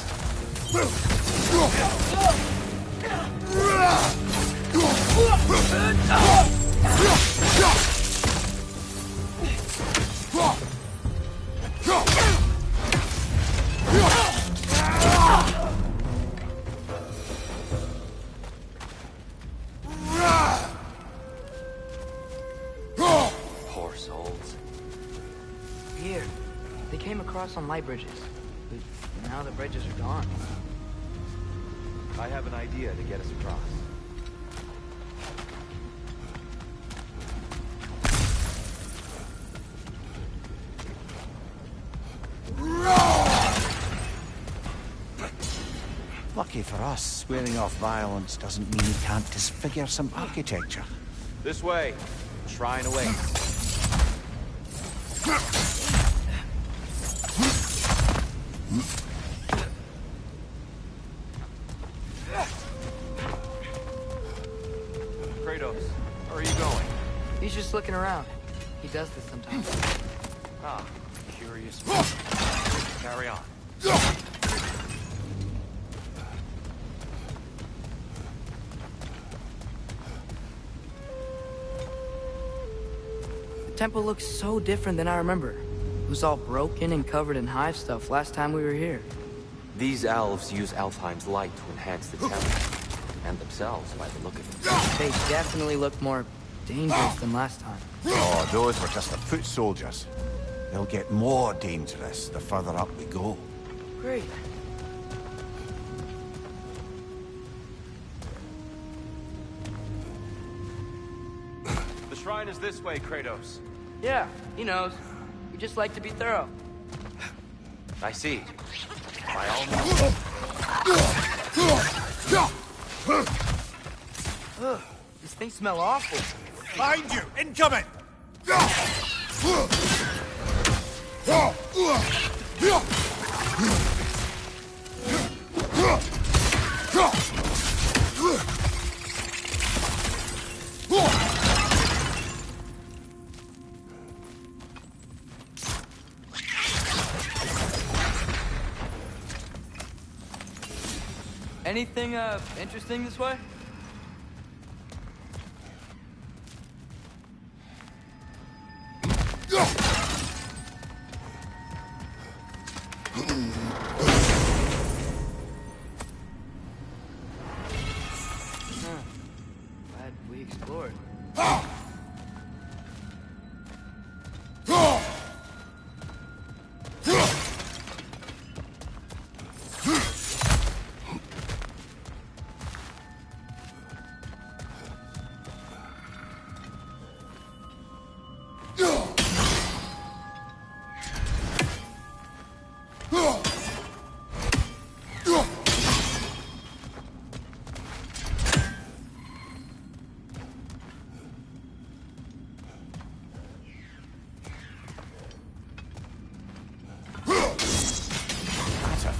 Poor souls. Here. They came across on light bridges. But now the bridges are gone. I have an idea to get us across. Lucky for us, swearing off violence doesn't mean you can't disfigure some architecture. This way. Shrine awaits. Kratos, where are you going? He's just looking around. He does this sometimes. Ah, curious. Carry on. The temple looks so different than I remember. It was all broken and covered in hive stuff last time we were here. These elves use Alfheim's light to enhance the temple. and themselves by the look of it. They definitely look more dangerous than last time. Oh, those were just the foot soldiers. They'll get more dangerous the further up we go. Great. The shrine is this way, Kratos. Yeah, he knows. We just like to be thorough. I see. By all means. Ugh, these things smell awful. Behind you! Incoming! Anything, interesting this way? Glad we explored.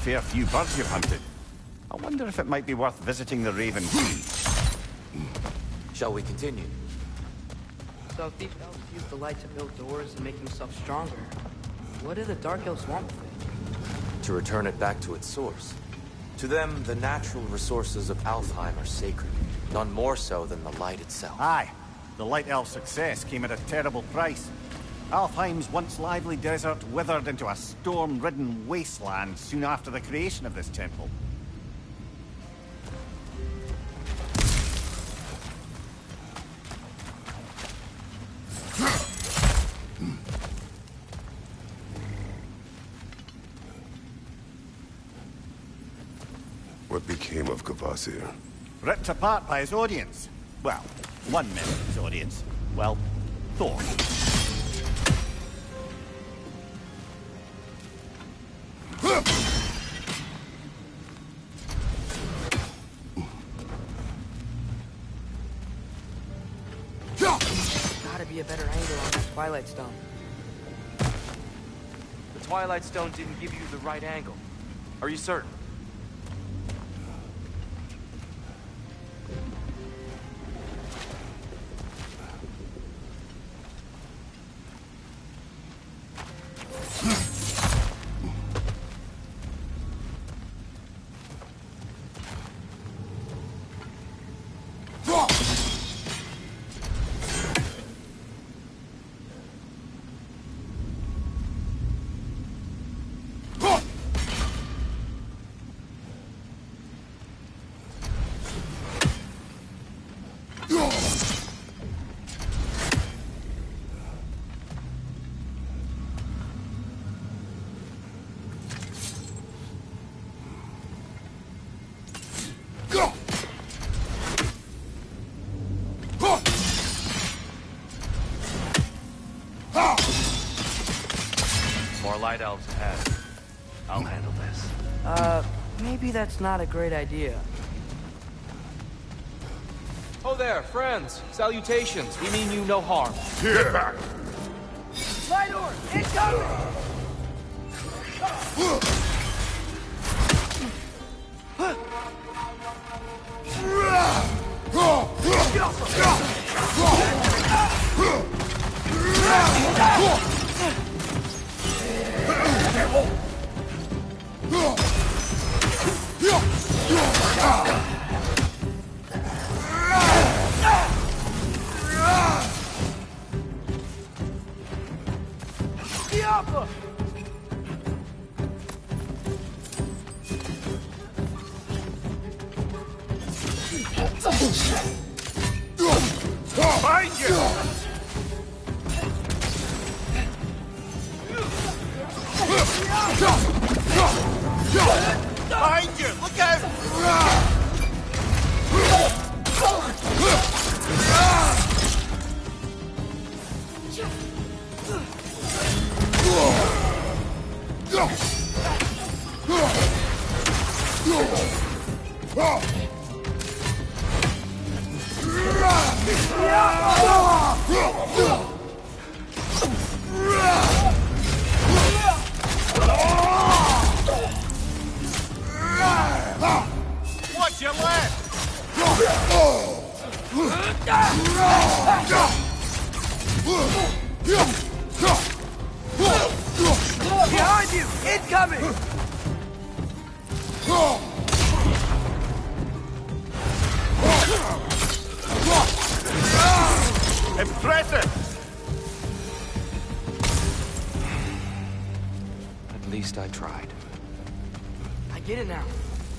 Fair few birds you've hunted. I wonder if it might be worth visiting the Raven Queen. Shall we continue? So if these elves use the light to build doors and make themselves stronger, what do the Dark Elves want with it? To return it back to its source. To them, the natural resources of Alfheim are sacred, none more so than the light itself. Aye, the Light Elf success came at a terrible price. Alfheim's once lively desert withered into a storm-ridden wasteland soon after the creation of this temple. What became of Kvasir? Ripped apart by his audience. Well, one member of his audience. Well, Thor. Gotta be a better angle on that Twilight Stone. The Twilight Stone didn't give you the right angle. Are you certain? More light elves ahead. I'll handle this. Maybe that's not a great idea. Oh there, friends. Salutations. We mean you no harm. Get back! Light Orb, incoming! Behind you! Look out! Watch your left! Behind you! Incoming! Impressive! At least I tried. I get it now.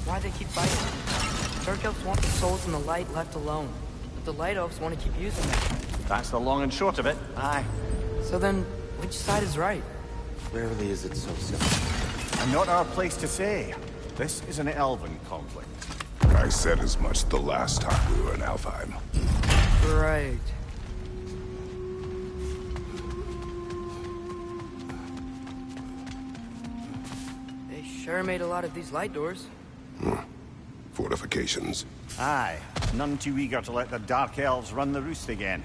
Why they keep fighting. Dark elves want the souls in the light left alone. But the light elves want to keep using them. That's the long and short of it. Aye. So then, which side is right? Rarely is it so simple. And not our place to say. This is an elven conflict. I said as much the last time we were in Alfheim. Right. They sure made a lot of these light doors. Fortifications. Aye. None too eager to let the Dark Elves run the roost again.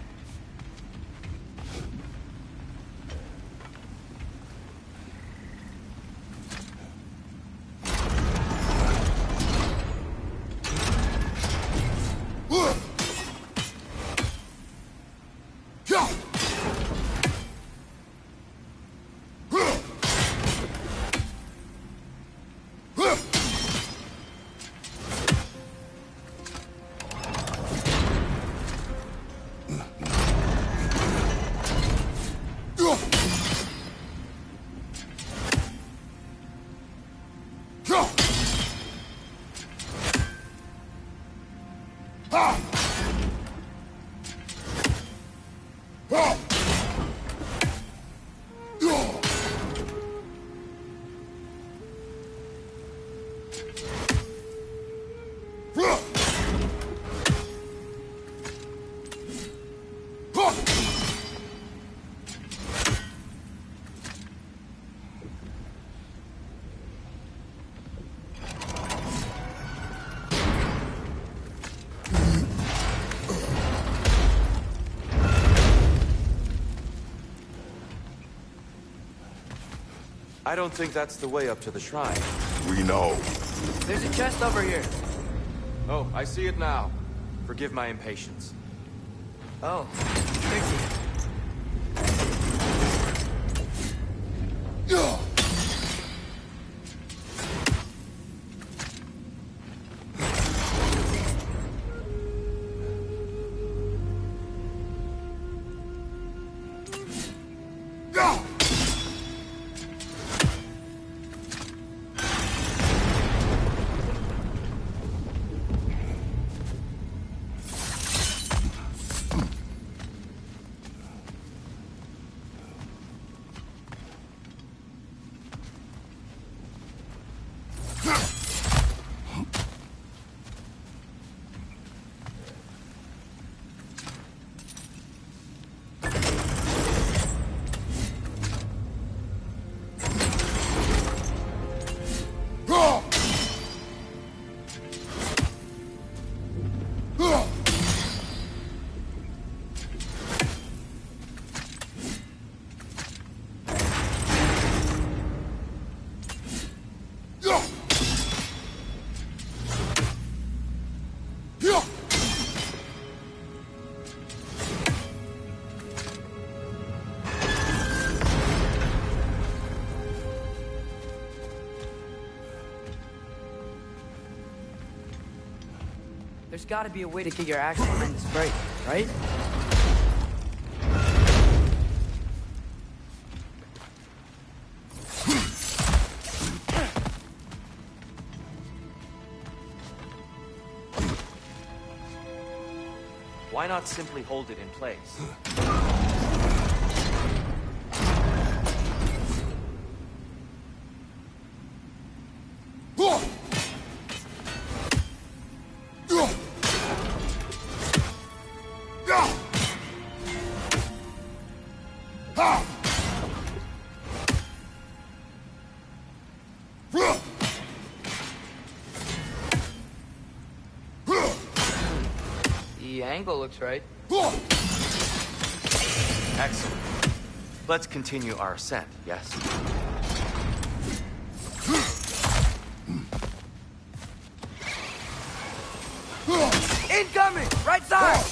I don't think that's the way up to the shrine. We know. There's a chest over here. Oh, I see it now. Forgive my impatience. Oh, tricky. There's gotta be a way to get your axe behind this break, right? Why not simply hold it in place? angle looks right. Excellent. Let's continue our ascent, yes? Incoming! Right side!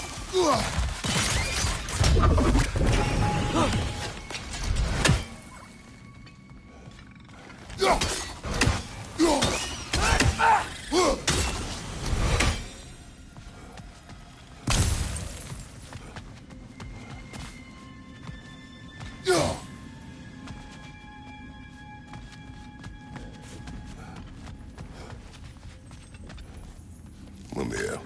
Lemire,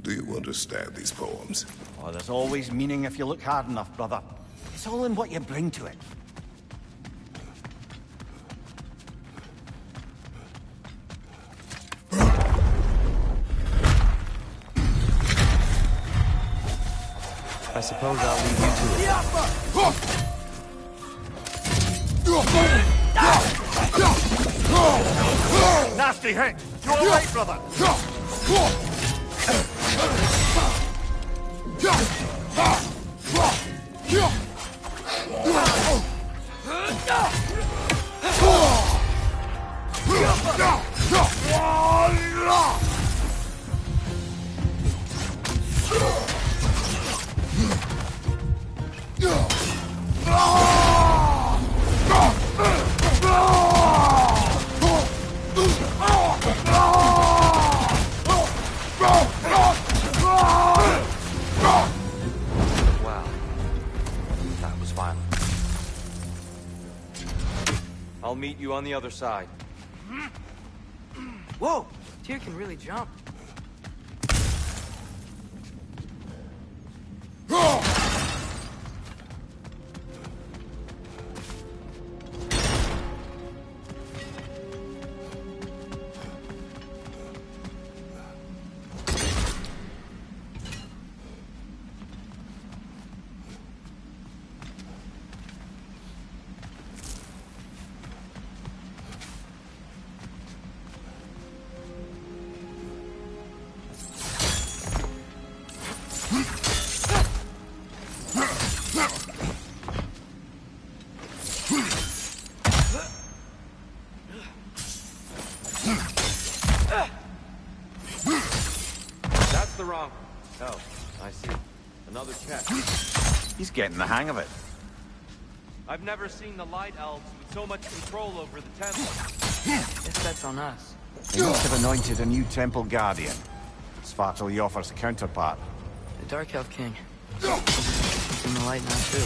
do you understand these poems? Oh, there's always meaning if you look hard enough, brother. It's all in what you bring to it. I suppose I'll leave you to it. Nasty hit! You alright, brother? Wow. That was violent. I'll meet you on the other side. Whoa! Tyr can really jump. That's the wrong... Oh, I see. Another check. He's getting the hang of it. I've never seen the Light Elves with so much control over the temple. Guess that's on us. They must have anointed a new temple guardian. Svartal Yoffer's counterpart. The Dark Elf King. He's in the light now, too.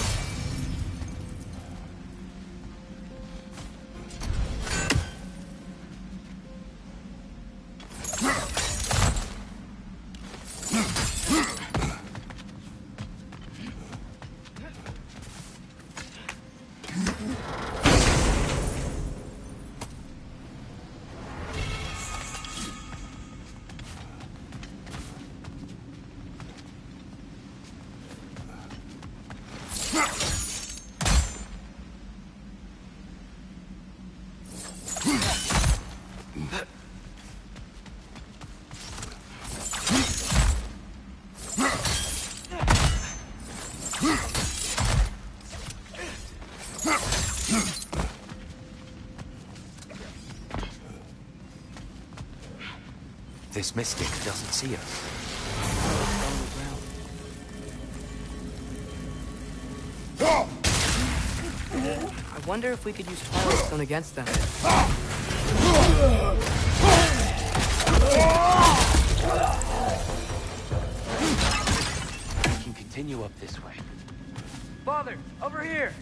This mystic doesn't see us. I wonder if we could use Twilight Stone against them. We can continue up this way. Father, over here!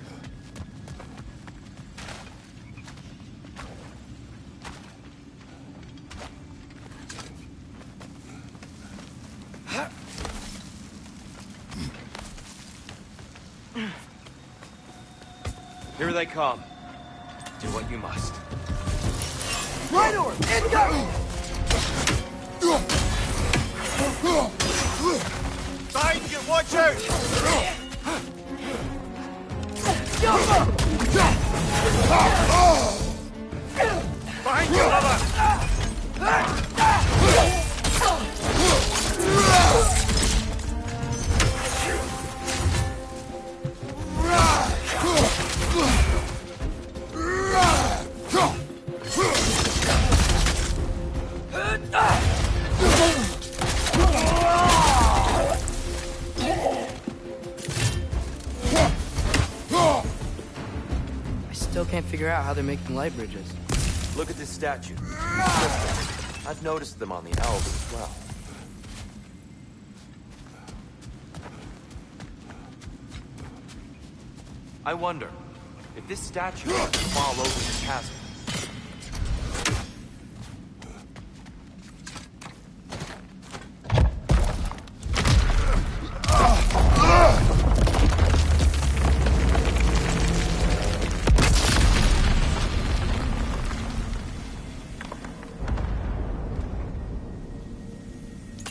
Here they come. Do what you must. Right orb! Incoming! Behind you, watch out! Behind you, brother! Still can't figure out how they're making light bridges. Look at this statue. I've noticed them on the elves as well. I wonder if this statue were to fall over the chasm.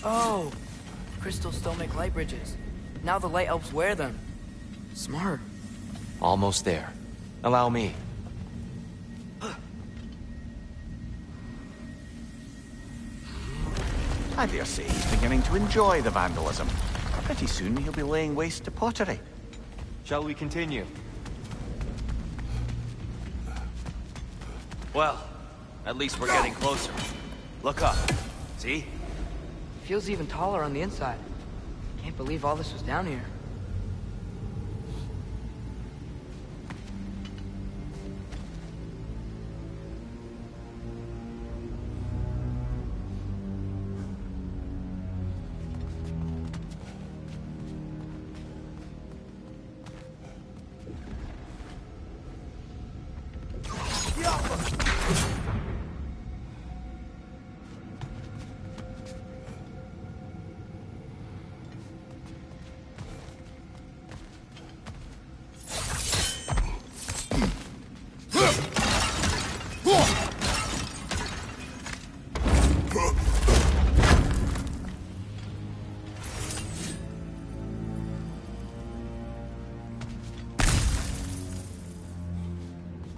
Oh, crystals still make light bridges. Now the light elves wear them. Smart. Almost there. Allow me. I dare say he's beginning to enjoy the vandalism. Pretty soon he'll be laying waste to pottery. Shall we continue? Well, at least we're getting closer. Look up. See? Feels even taller on the inside. Can't believe all this was down here.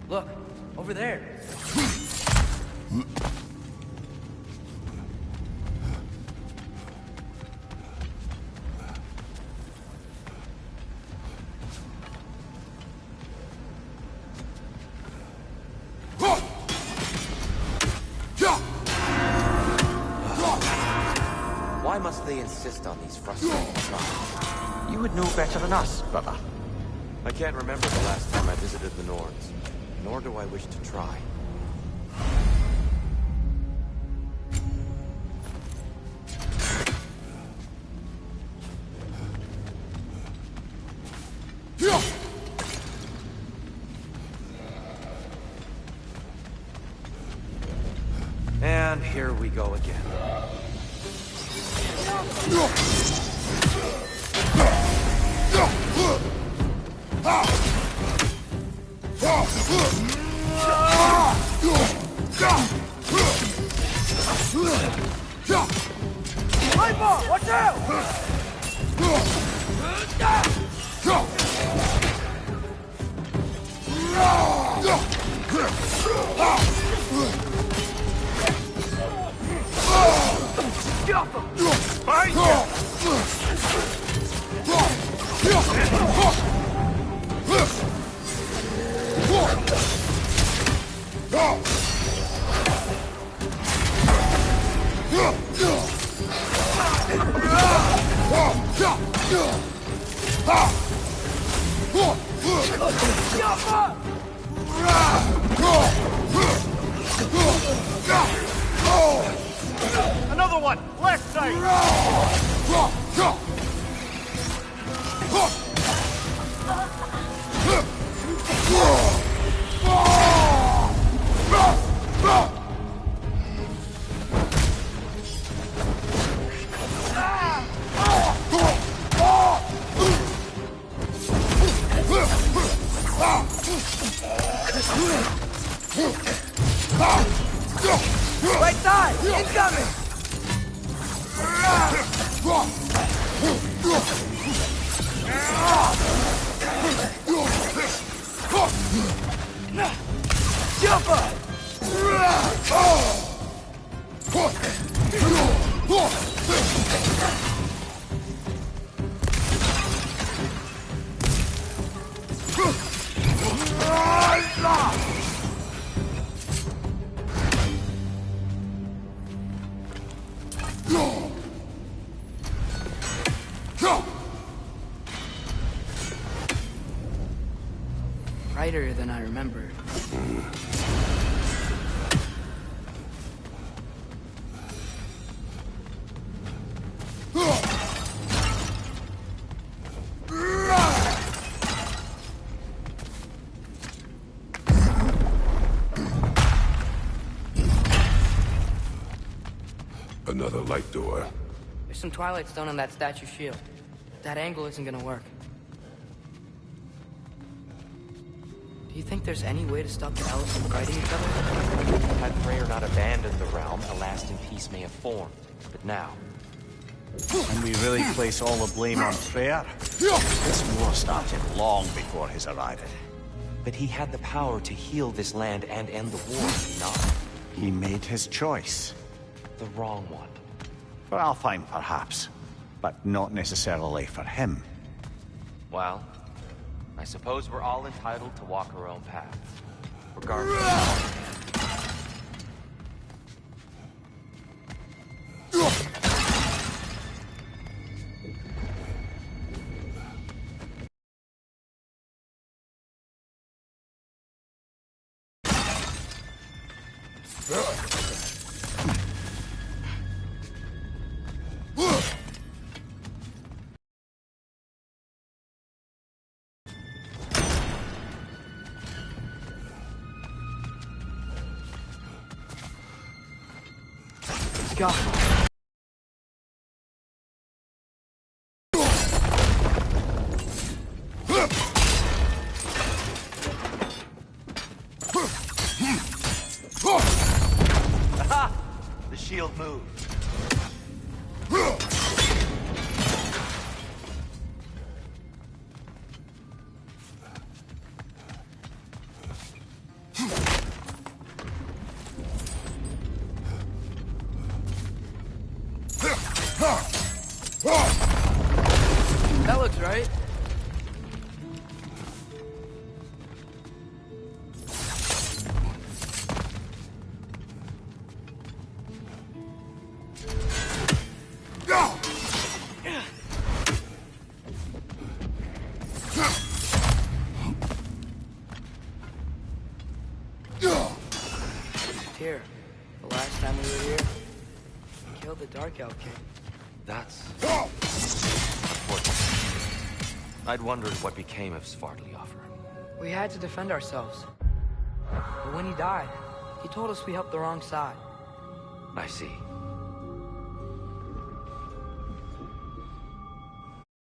Look, over there. Why must they insist on these frustrating trials? You would know better than us, brother. I can't remember the last time I visited the Nords, nor do I wish to try. And here we go again. Watch out! Another one! Left side! Right side! Incoming! Jumper! brighter than I remember. Another light door. There's some Twilight Stone on that statue shield. That angle isn't gonna work. Do you think there's any way to stop the elves from fighting each other? Had Freyr not abandoned the realm, a lasting peace may have formed. But now... And we really place all the blame on Freyr? This war started long before his arrival. But he had the power to heal this land and end the war, did he not? He made his choice. The wrong one. For Alfheim, perhaps. But not necessarily for him. Well, I suppose we're all entitled to walk our own path. Regardless. Let's go. Aha! The shield moved. That looks right. Here, the last time we were here, we killed the Dark Elf King. That's... I'd wondered what became of Svartalfheim. We had to defend ourselves. But when he died, he told us we helped the wrong side. I see.